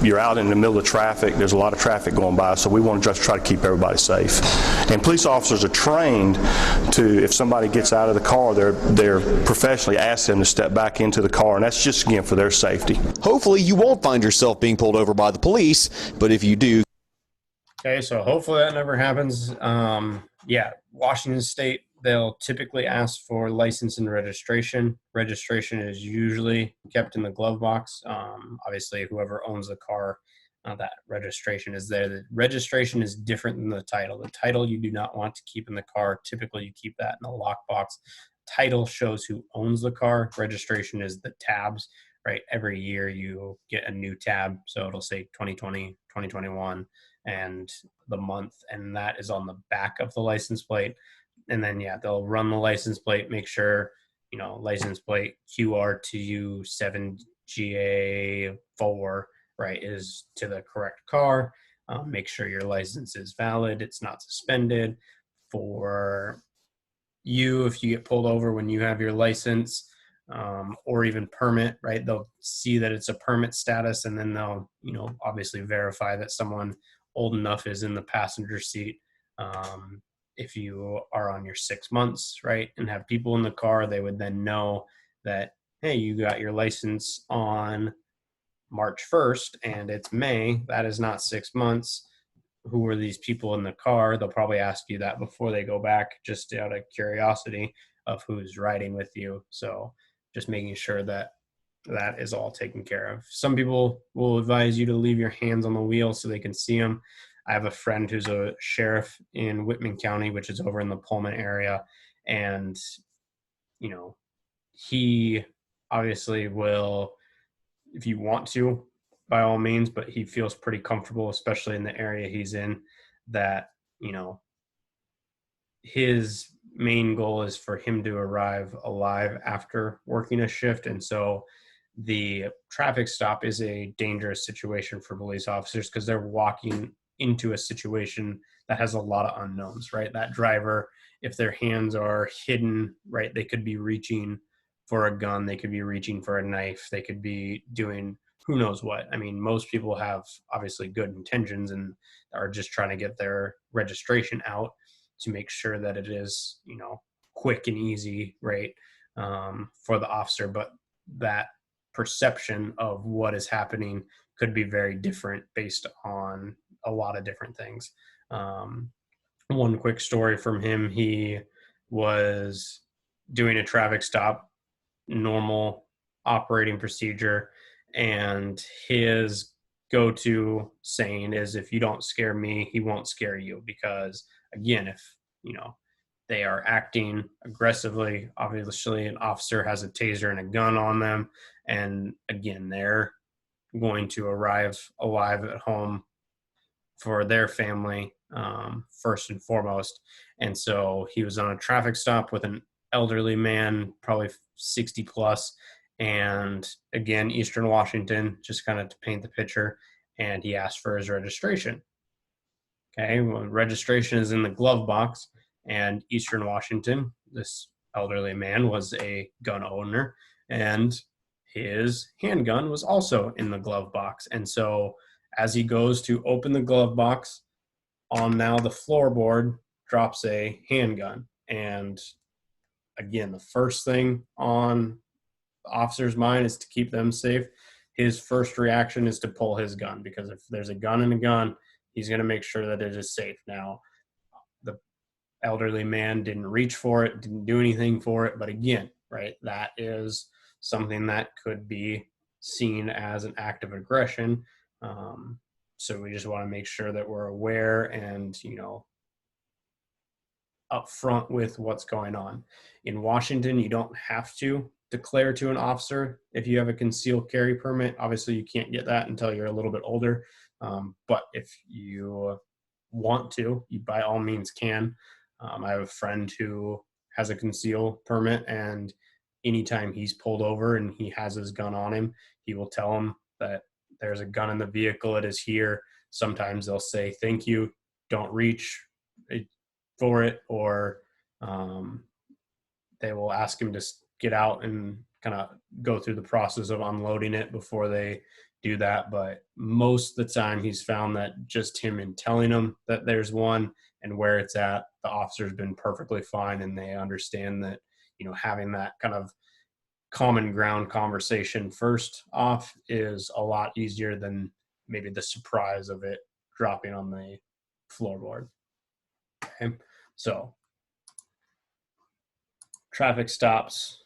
you're out in the middle of traffic. There's a lot of traffic going by, so we want to just try to keep everybody safe. And police officers are trained to, if somebody gets out of the car, they're professionally ask them to step back into the car, and that's just again for their safety. Hopefully you won't find yourself being pulled over by the police, but if you do. Okay, so hopefully that never happens. Yeah, Washington State, they'll typically ask for license and registration. Registration is usually kept in the glove box. Obviously, whoever owns the car, that registration is there. The registration is different than the title. The title you do not want to keep in the car. Typically, you keep that in a lockbox. Title shows who owns the car. Registration is the tabs, right? Every year you get a new tab. So it'll say 2020, 2021, and the month, and that is on the back of the license plate. And then, yeah, they'll run the license plate, make sure, license plate QRTU 7GA4, right, is to the correct car. Make sure your license is valid. It's not suspended. For you, if you get pulled over when you have your license or even permit, right, they'll see that it's a permit status, and then they'll, obviously verify that someone old enough is in the passenger seat. If you are on your 6 months, right, and have people in the car, they would then know that, hey, you got your license on March 1st and it's May. That is not 6 months. Who are these people in the car? They'll probably ask you that before they go back, just out of curiosity of who's riding with you. So just making sure that that is all taken care of. Some people will advise you to leave your hands on the wheel so they can see them. I have a friend who's a sheriff in Whitman County, which is over in the Pullman area. And, he obviously will, if you want to, by all means, but he feels pretty comfortable, especially in the area he's in, that, his main goal is for him to arrive alive after working a shift. And so the traffic stop is a dangerous situation for police officers because they're walking into a situation that has a lot of unknowns, right? That driver, if their hands are hidden, right, they could be reaching for a gun, they could be reaching for a knife, they could be doing who knows what. I mean, most people have obviously good intentions and are just trying to get their registration out to make sure that it is, quick and easy, right, for the officer. But that perception of what is happening could be very different based on a lot of different things. One quick story from him, he was doing a traffic stop, normal operating procedure, and his go-to saying is, if you don't scare me, he won't scare you. Because again, if they are acting aggressively, obviously an officer has a taser and a gun on them, and again, they're going to arrive alive at home for their family, first and foremost. And so he was on a traffic stop with an elderly man, probably 60 plus, and again, Eastern Washington, just kind of to paint the picture, and he asked for his registration. Okay, well, registration is in the glove box, and Eastern Washington, this elderly man was a gun owner, and his handgun was also in the glove box. And so as he goes to open the glove box, on now the floorboard drops a handgun. And again, the first thing on the officer's mind is to keep them safe. His first reaction is to pull his gun, because if there's a gun in a gun, he's going to make sure that it is safe. Now, the elderly man didn't reach for it, didn't do anything for it. But again, right, that is something that could be seen as an act of aggression. So we just want to make sure that we're aware and, upfront with what's going on. In Washington, you don't have to declare to an officer if you have a concealed carry permit. Obviously, you can't get that until you're a little bit older. But if you want to, you by all means can. I have a friend who has a conceal permit, and anytime he's pulled over and he has his gun on him, he will tell him that there's a gun in the vehicle, it is here. Sometimes they'll say, thank you, don't reach for it, or they will ask him to get out and kind of go through the process of unloading it before they do that. But most of the time he's found that just him in telling them that there's one and where it's at, the officer's been perfectly fine, and they understand that, you know, having that kind of common ground conversation first off is a lot easier than maybe the surprise of it dropping on the floorboard. Okay, so traffic stops.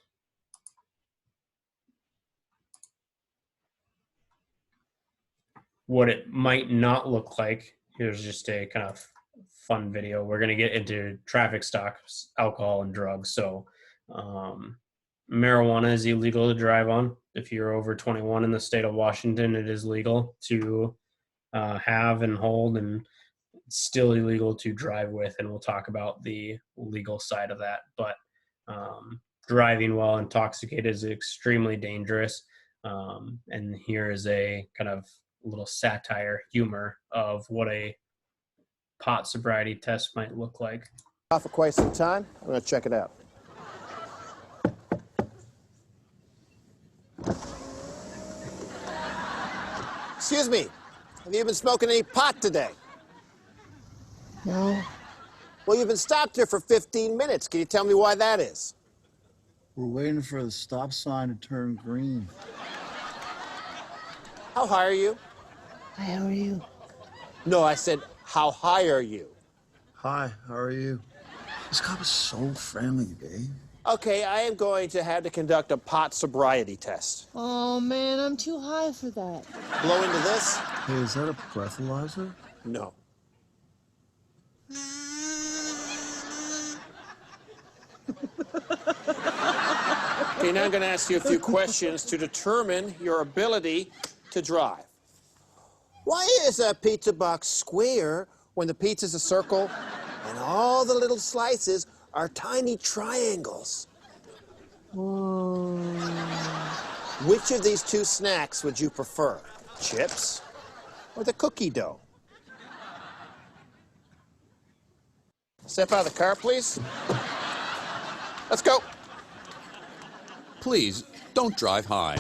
What it might not look like, here's just a kind of fun video. We're going to get into traffic stops, alcohol, and drugs. So marijuana is illegal to drive on. If you're over 21 in the state of Washington, it is legal to have and hold, and it's still illegal to drive with, and we'll talk about the legal side of that. But driving while intoxicated is extremely dangerous, and here is a kind of little satire, humor of what a pot sobriety test might look like. Off for quite some time. I'm going to check it out. Excuse me, have you been smoking any pot today? No. Well, you've been stopped here for 15 minutes. Can you tell me why that is? We're waiting for the stop sign to turn green. How high are you? How are you? No, I said, how high are you? Hi, how are you? This cop is so friendly, babe. Okay, I am going to have to conduct a pot sobriety test. Oh, man, I'm too high for that. Blow into this? Hey, is that a breathalyzer? No. Okay, now I'm going to ask you a few questions to determine your ability to drive. Why is a pizza box square when the pizza's a circle and all the little slices are tiny triangles? Whoa. Which of these two snacks would you prefer? Chips or the cookie dough? Step out of the car, please. Let's go. Please, don't drive high.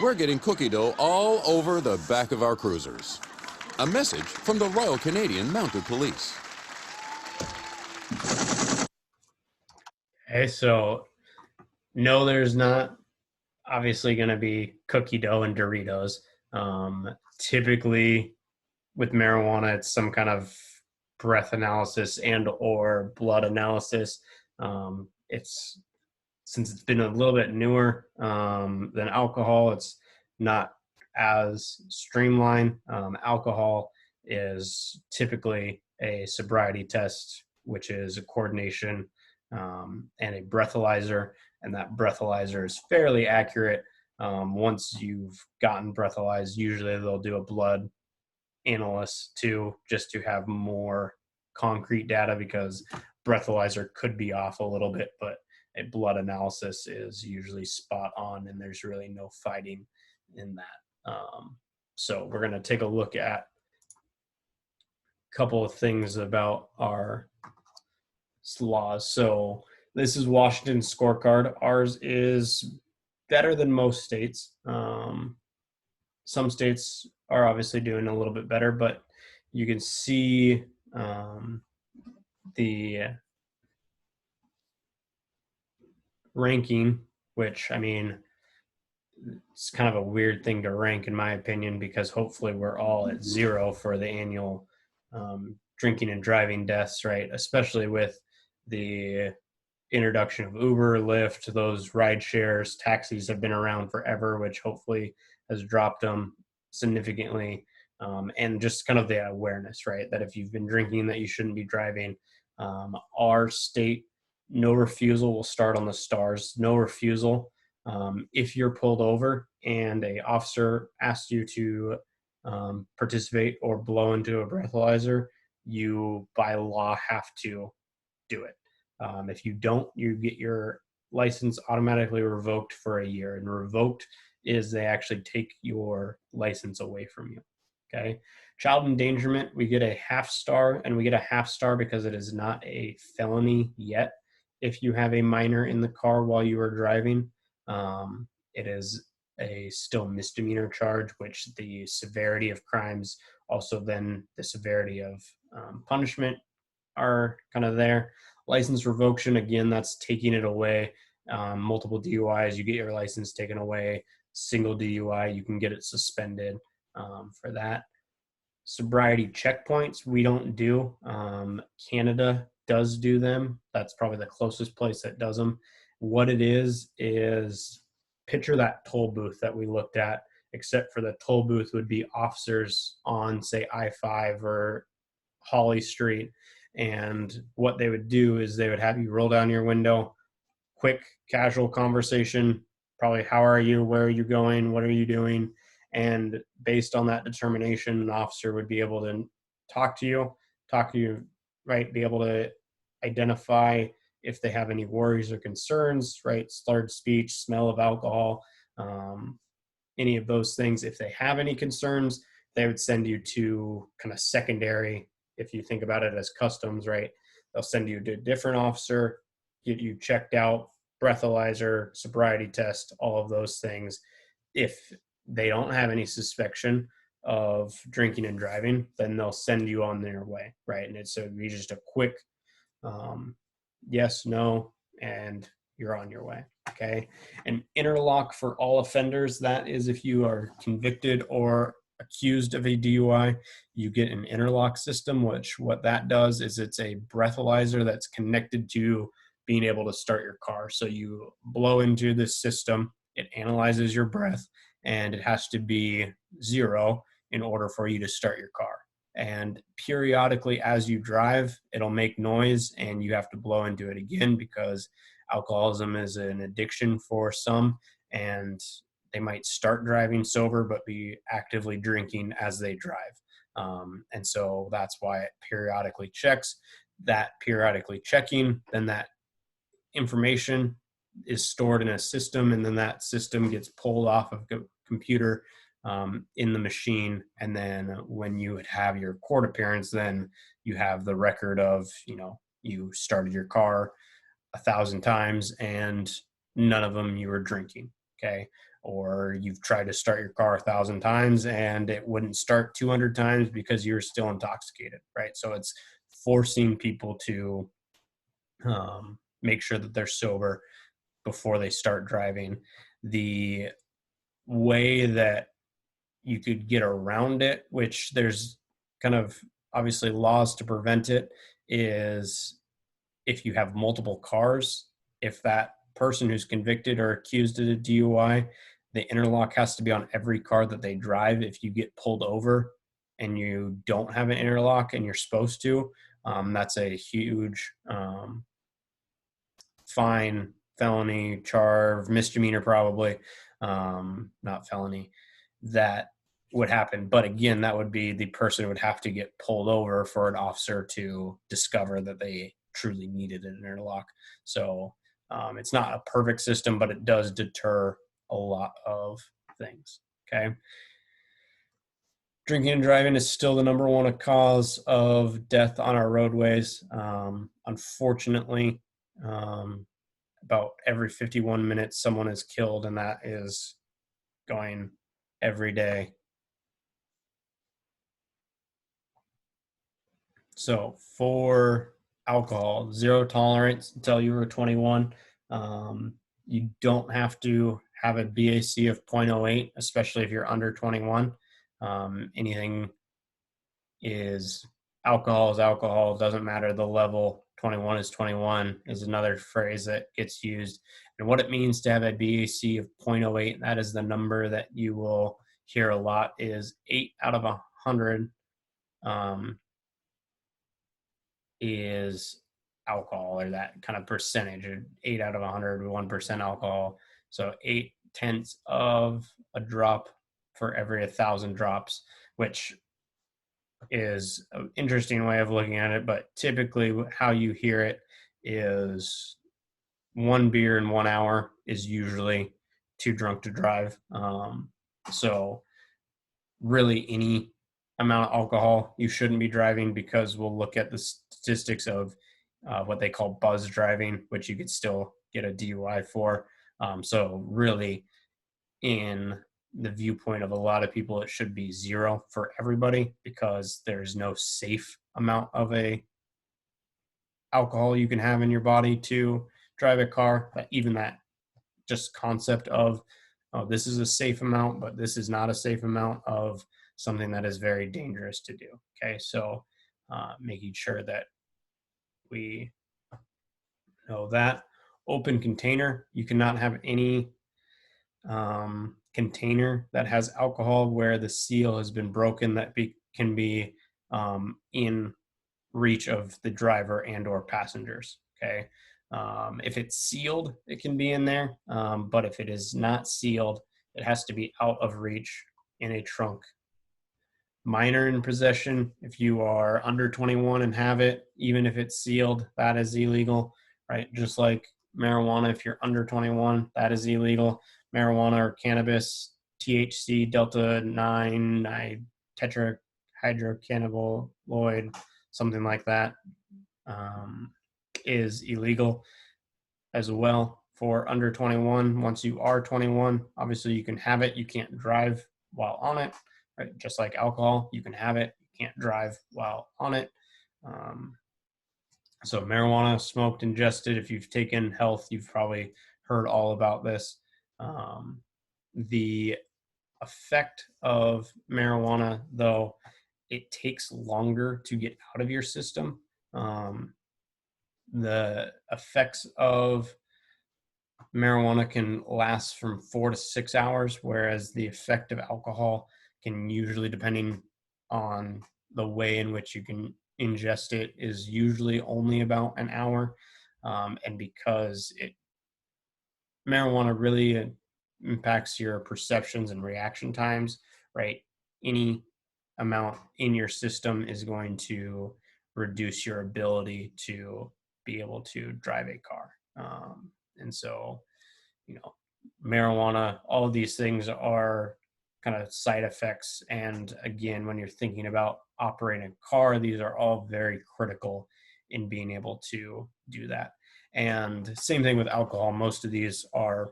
We're getting cookie dough all over the back of our cruisers. A message from the Royal Canadian Mounted Police. Okay, so no, there's not obviously going to be cookie dough and Doritos. Typically with marijuana, it's some kind of breath analysis and or blood analysis. Since it's been a little bit newer than alcohol, it's not as streamlined. Alcohol is typically a sobriety test, which is a coordination and a breathalyzer, and that breathalyzer is fairly accurate. Once you've gotten breathalyzed, usually they'll do a blood analysis too, just to have more concrete data, because breathalyzer could be off a little bit, but a blood analysis is usually spot on, and there's really no fighting in that. So we're going to take a look at a couple of things about our laws. So this is Washington's scorecard. Ours is better than most states. Some states are obviously doing a little bit better, but you can see the ranking, which, I mean, it's kind of a weird thing to rank in my opinion, because hopefully we're all at 0 for the annual drinking and driving deaths, right? Especially with the introduction of Uber, Lyft, those ride shares. Taxis have been around forever, which hopefully has dropped them significantly. And just kind of the awareness, right? That if you've been drinking, that you shouldn't be driving. Our state, no refusal will start on the stars. No refusal. If you're pulled over and a officer asks you to participate or blow into a breathalyzer, you by law have to do it. If you don't, you get your license automatically revoked for a year. And revoked is they actually take your license away from you. Okay. Child endangerment, we get a half star, and we get a half star because it is not a felony yet. If you have a minor in the car while you are driving, it is a still misdemeanor charge, which the severity of crimes, also then the severity of punishment are kind of there. License revocation, again, that's taking it away. Multiple DUIs, you get your license taken away. Single DUI, you can get it suspended for that. Sobriety checkpoints, we don't do. Canada does do them. That's probably the closest place that does them. What it is picture that toll booth that we looked at, except for the toll booth would be officers on, say, I-5 or Holly Street. And what they would do is they would have you roll down your window, quick, casual conversation, probably how are you, where are you going, what are you doing? And based on that determination, an officer would be able to talk to you, right? Be able to identify if they have any worries or concerns, right? Slurred speech, smell of alcohol, any of those things. If they have any concerns, they would send you to kind of secondary, if you think about it as customs, right? They'll send you to a different officer, get you checked out, breathalyzer, sobriety test, all of those things. If they don't have any suspicion of drinking and driving, then they'll send you on their way, right? And it's so be just a quick yes, no, and you're on your way. Okay. An interlock for all offenders, that is if you are convicted or accused of a DUI, you get an interlock system, which what that does is it's a breathalyzer that's connected to being able to start your car. So you blow into this system, it analyzes your breath, and it has to be 0 in order for you to start your car. And periodically as you drive, it'll make noise and you have to blow into it again, because alcoholism is an addiction for some, and they might start driving sober but be actively drinking as they drive. And so that's why it periodically checks. That periodically checking, then that information is stored in a system, and then that system gets pulled off of a computer in the machine. And then when you would have your court appearance, then you have the record of, you started your car 1,000 times and none of them you were drinking. Okay. Or you've tried to start your car 1,000 times and it wouldn't start 200 times because you're still intoxicated. Right. So it's forcing people to make sure that they're sober before they start driving. The way that you could get around it, which there's kind of obviously laws to prevent it, is if you have multiple cars, if that person who's convicted or accused of a DUI, the interlock has to be on every car that they drive. If you get pulled over and you don't have an interlock and you're supposed to, that's a huge fine, felony, charge, misdemeanor probably, not felony, that would happen. But again, that would be the person would have to get pulled over for an officer to discover that they truly needed an interlock. So it's not a perfect system, but it does deter a lot of things. Okay. Drinking and driving is still the number one cause of death on our roadways. Unfortunately, about every 51 minutes, someone is killed, and that is going every day. So for alcohol, 0 tolerance until you were 21. You don't have to have a BAC of 0.08, especially if you're under 21. Anything is alcohol, doesn't matter the level. 21 is 21 is another phrase that gets used. And what it means to have a BAC of 0.08, that is the number that you will hear a lot, is 8 out of 100 is alcohol, or that kind of percentage, 8 out of 100, 1% alcohol. So 0.8 of a drop for every 1,000 drops, which is an interesting way of looking at it. But typically how you hear it is 1 beer in 1 hour is usually too drunk to drive. So really any amount of alcohol you shouldn't be driving, because we'll look at the statistics of what they call buzz driving, which you could still get a DUI for. So really, in the viewpoint of a lot of people, it should be 0 for everybody, because there's no safe amount of a alcohol you can have in your body to drive a car. But even that just concept of, oh, this is a safe amount, but this is not a safe amount of something that is very dangerous to do. Okay, so making sure that we know that. Open container, you cannot have any container that has alcohol where the seal has been broken that can be in reach of the driver and or passengers. Okay, if it's sealed, it can be in there, but if it is not sealed, it has to be out of reach in a trunk. Minor in possession, if you are under 21 and have it, even if it's sealed, that is illegal, right? Just like marijuana, if you're under 21, that is illegal. Marijuana or cannabis, THC, delta 9, tetrahydrocannabinoid, something like that, is illegal as well for under 21. Once you are 21, obviously you can have it, you can't drive while on it, right? Just like alcohol, you can have it, you can't drive while on it. So marijuana, smoked, ingested, if you've taken health, you've probably heard all about this. The effect of marijuana, though, it takes longer to get out of your system. The effects of marijuana can last from 4 to 6 hours, whereas the effect of alcohol can usually, depending on the way in which you can ingest it, is usually only about an hour. And because marijuana really impacts your perceptions and reaction times, right? Any amount in your system is going to reduce your ability to be able to drive a car. And so, marijuana, all of these things are kind of side effects. And again, when you're thinking about operating a car, these are all very critical in being able to do that. And same thing with alcohol. Most of these are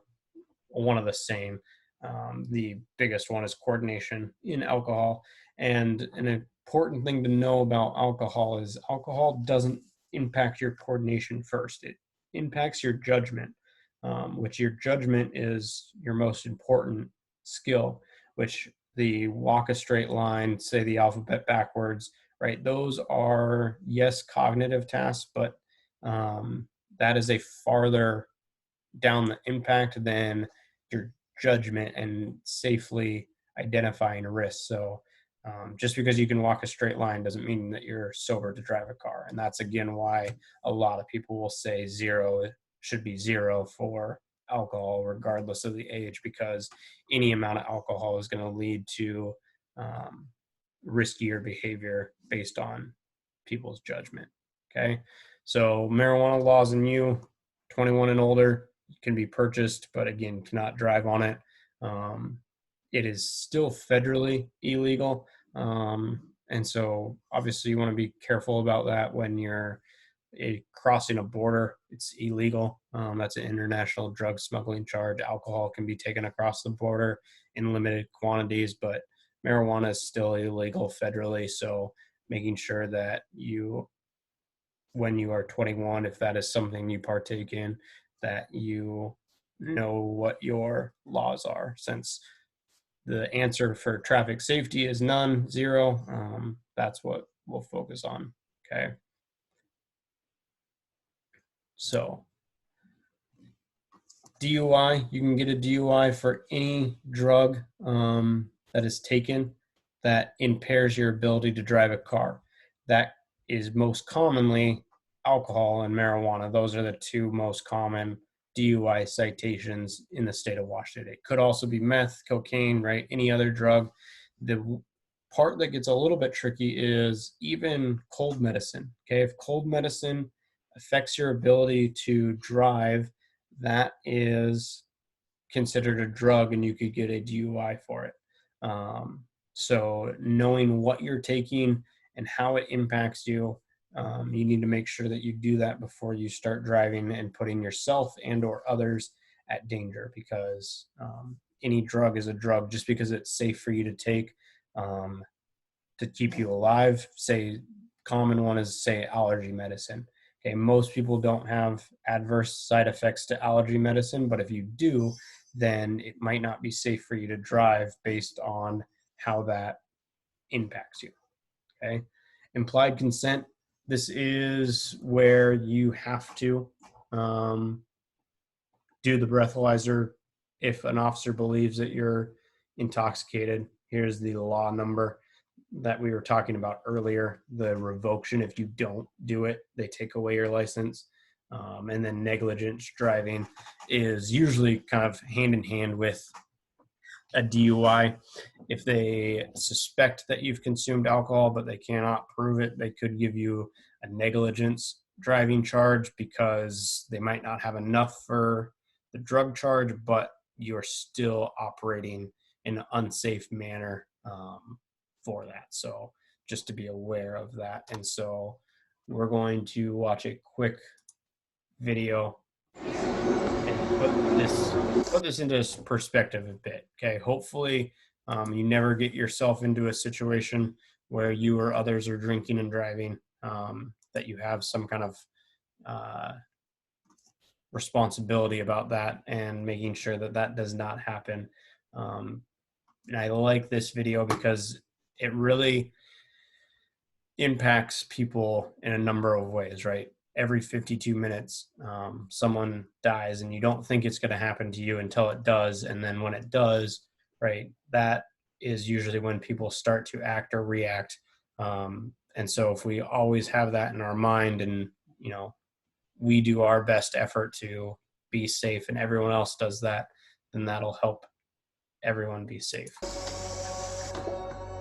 one of the same. The biggest one is coordination in alcohol. And an important thing to know about alcohol is alcohol doesn't impact your coordination first. It impacts your judgment, which your judgment is your most important skill, which the walk a straight line, say the alphabet backwards, right? Those are, yes, cognitive tasks, but that is a farther down the impact than your judgment and safely identifying risks. So just because you can walk a straight line doesn't mean that you're sober to drive a car. And that's, again, why a lot of people will say 0, it should be 0 for alcohol, regardless of the age, because any amount of alcohol is going to lead to riskier behavior based on people's judgment. Okay. So marijuana laws in you, 21 and older, can be purchased, but again, cannot drive on it. It is still federally illegal. And so obviously you want to be careful about that when you're crossing a border. It's illegal. That's an international drug smuggling charge. Alcohol can be taken across the border in limited quantities, but marijuana is still illegal federally. So making sure that when you are 21, if that is something you partake in, that you know what your laws are, since the answer for traffic safety is none, 0. That's what we'll focus on. Okay. So DUI, you can get a DUI for any drug that is taken that impairs your ability to drive a car. That is most commonly alcohol and marijuana. Those are the 2 most common DUI citations in the state of Washington. It could also be meth, cocaine, right? Any other drug. The part that gets a little bit tricky is even cold medicine. Okay, if cold medicine affects your ability to drive, that is considered a drug and you could get a DUI for it. So knowing what you're taking and how it impacts you, you need to make sure that you do that before you start driving and putting yourself and or others at danger, because any drug is a drug. Just because it's safe for you to take to keep you alive, say common one is, say, allergy medicine. Okay, most people don't have adverse side effects to allergy medicine, but if you do, then it might not be safe for you to drive based on how that impacts you. Okay, implied consent. This is where you have to do the breathalyzer if an officer believes that you're intoxicated. Here's the law number that we were talking about earlier, the revocation. If you don't do it, they take away your license. And then negligence driving is usually kind of hand in hand with a DUI. If they suspect that you've consumed alcohol but they cannot prove it, they could give you a negligence driving charge, because they might not have enough for the drug charge, but you're still operating in an unsafe manner for that. So just to be aware of that. And so we're going to watch a quick video and put this into perspective a bit. Okay, hopefully you never get yourself into a situation where you or others are drinking and driving, that you have some kind of responsibility about that and making sure that that does not happen. And I like this video because it really impacts people in a number of ways, right? Every 52 minutes, someone dies, and you don't think it's going to happen to you until it does. And then when it does, right, that is usually when people start to act or react. And so if we always have that in our mind, and, you know, we do our best effort to be safe and everyone else does that, then that'll help everyone be safe.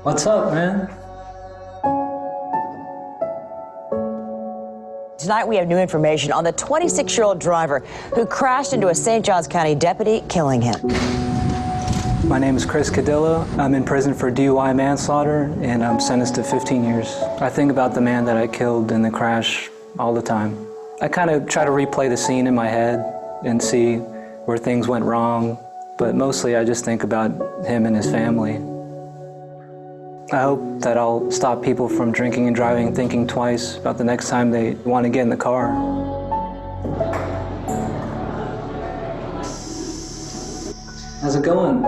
What's up, man? Tonight we have new information on the 26-year-old driver who crashed into a St. Johns County deputy, killing him. My name is Chris Cadilla. I'm in prison for DUI manslaughter, and I'm sentenced to 15 years. I think about the man that I killed in the crash all the time. I kind of try to replay the scene in my head and see where things went wrong, but mostly I just think about him and his family. I hope that I'll stop people from drinking and driving, thinking twice about the next time they want to get in the car. How's it going?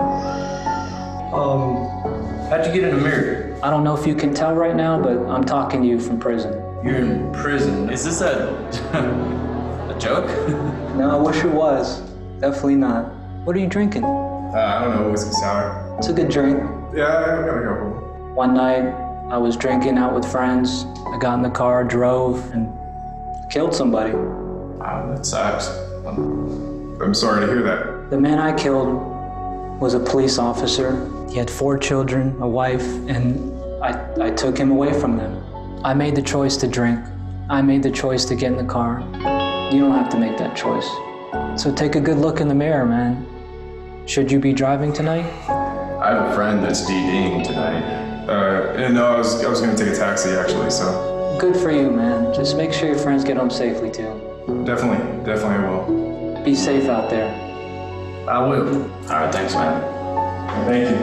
How'd you get in the mirror? I don't know if you can tell right now, but I'm talking to you from prison. You're in prison. Is this a joke? No, I wish it was. Definitely not. What are you drinking? I don't know, whiskey sour. It's a good drink. Yeah, I got a couple. One night, I was drinking out with friends. I got in the car, drove, and killed somebody. Wow, that sucks. I'm sorry to hear that. The man I killed was a police officer. He had 4 children, a wife, and I took him away from them. I made the choice to drink. I made the choice to get in the car. You don't have to make that choice. So take a good look in the mirror, man. Should you be driving tonight? I have a friend that's DDing tonight. And no, I was going to take a taxi, actually, so. Good for you, man. Just make sure your friends get home safely, too. Definitely I will. Be safe out there. I will. All right, thanks, man. Thank you.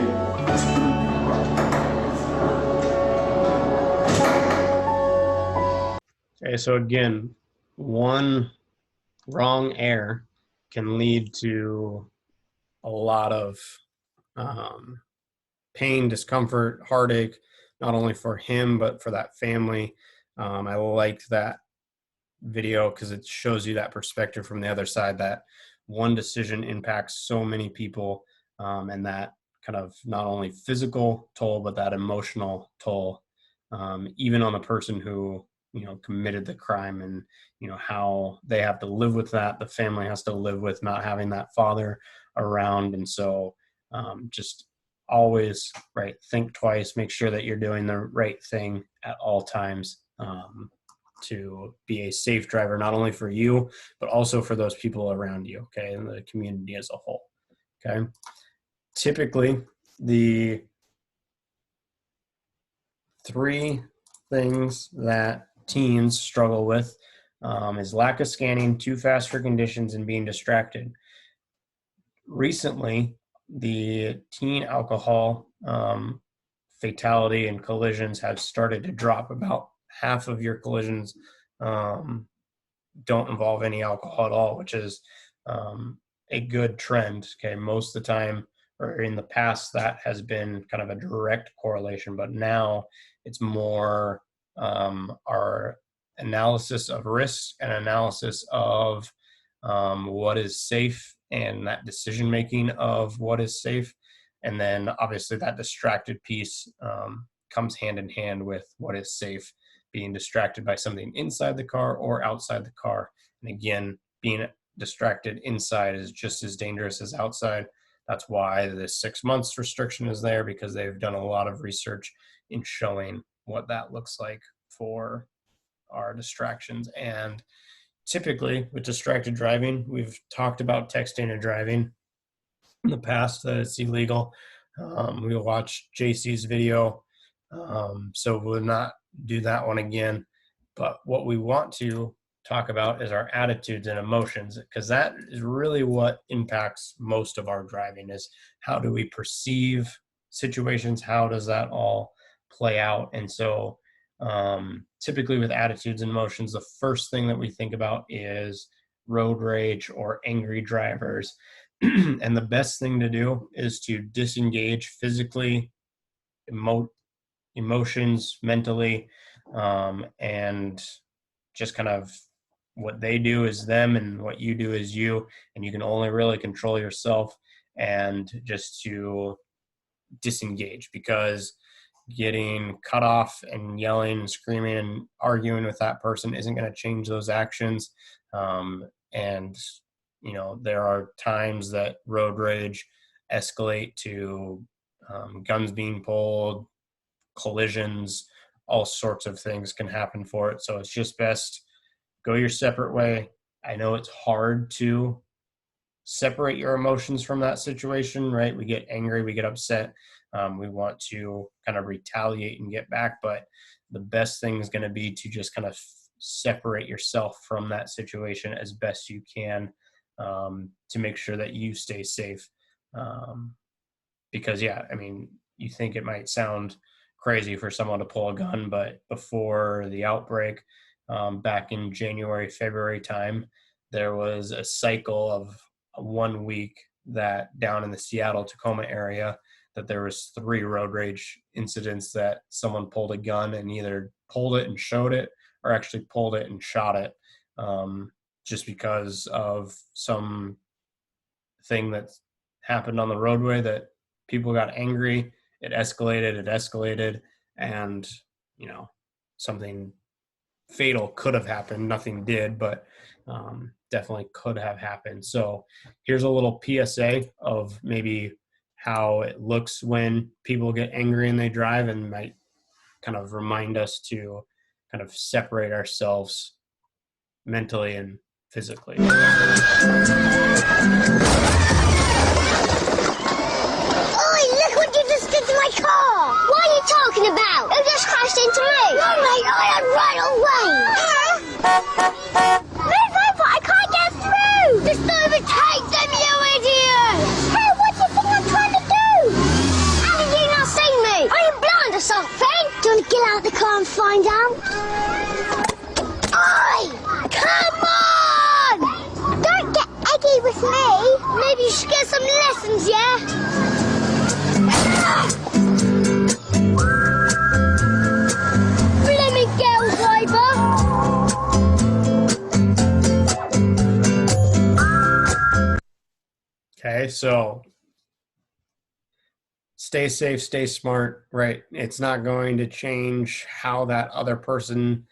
Okay, so again, one wrong error can lead to a lot of pain, discomfort, heartache, not only for him, but for that family. I liked that video because it shows you that perspective from the other side, that one decision impacts so many people, and that kind of not only physical toll, but that emotional toll, even on the person who, you know, committed the crime, and, you know, how they have to live with that. The family has to live with not having that father around. And so just always, right, think twice, make sure that you're doing the right thing at all times. to be a safe driver, not only for you, but also for those people around you, okay, and the community as a whole, okay? Typically, the 3 things that teens struggle with is lack of scanning, too fast for conditions, and being distracted. Recently, the teen alcohol fatality and collisions have started to drop. About half of your collisions don't involve any alcohol at all, which is a good trend. Okay, most of the time, or in the past, that has been kind of a direct correlation, but now it's more our analysis of risk and analysis of what is safe and that decision making of what is safe. And then obviously that distracted piece comes hand in hand with what is safe, being distracted by something inside the car or outside the car. And again, being distracted inside is just as dangerous as outside. That's why the 6 months restriction is there, because they've done a lot of research in showing what that looks like for our distractions. And typically with distracted driving, we've talked about texting and driving in the past, that it's illegal. We'll watch JC's video, so we'll not do that one again. But what we want to talk about is our attitudes and emotions, because that is really what impacts most of our driving, is how do we perceive situations, how does that all play out. And so typically with attitudes and emotions, the first thing that we think about is road rage or angry drivers. And the best thing to do is to disengage physically, emotions, mentally, and just kind of what they do is them and what you do is you, and you can only really control yourself, and just to disengage, because getting cut off and yelling and screaming and arguing with that person isn't going to change those actions. And you know, there are times that road rage escalate to guns being pulled, collisions, all sorts of things can happen for it. So it's just best go your separate way. I know it's hard to separate your emotions from that situation, right? We get angry, we get upset, we want to kind of retaliate and get back, but the best thing is going to be to just kind of separate yourself from that situation as best you can, to make sure that you stay safe. Because yeah, I mean, you think it might sound crazy for someone to pull a gun, but before the outbreak, back in January, February time, there was a cycle of 1 week that down in the Seattle, Tacoma area, that there was 3 road rage incidents that someone pulled a gun and either pulled it and showed it or actually pulled it and shot it, just because of some thing that happened on the roadway that people got angry. It escalated, and you know, something fatal could have happened. Nothing did, but definitely could have happened. So here's a little PSA of maybe how it looks when people get angry and they drive, and might kind of remind us to kind of separate ourselves mentally and physically. Oi, look what you just did to my car! What are you talking about? You just crashed into me! No, mate, I am right away! Move over, I can't get through! Just overtake them, you idiot! Hey, what do you think I'm trying to do? How did you not see me? Are you blind or something? Do you want to get out of the car and find out? Oi! Come on! Don't get eggy with me! Maybe you should get some lessons, yeah? Blimey girl driver! Okay, so stay safe, stay smart, right? It's not going to change how that other person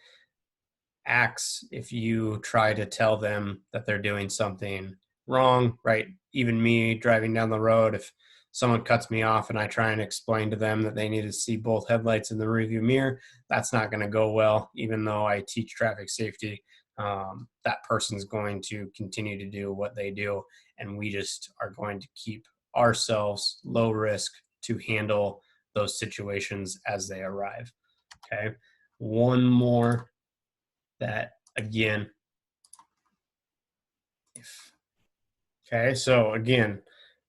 acts if you try to tell them that they're doing something wrong, right? Even me driving down the road, if someone cuts me off and I try and explain to them that they need to see both headlights in the rearview mirror, that's not going to go well. Even though I teach traffic safety, that person's going to continue to do what they do, and we just are going to keep ourselves low risk to handle those situations as they arrive. Okay. One more that, again, okay, so again,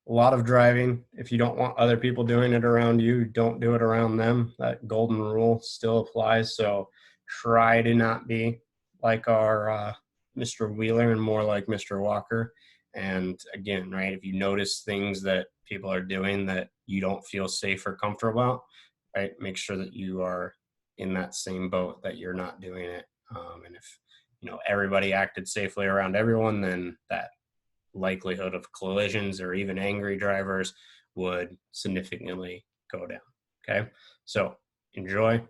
a lot of driving. If you don't want other people doing it around you, don't do it around them. That golden rule still applies. So try to not be like our Mr. Wheeler and more like Mr. Walker. And again, right, if you notice things that people are doing that you don't feel safe or comfortable about, right, make sure that you are in that same boat, that you're not doing it. And if, you know, everybody acted safely around everyone, then that likelihood of collisions or even angry drivers would significantly go down. Okay, so enjoy.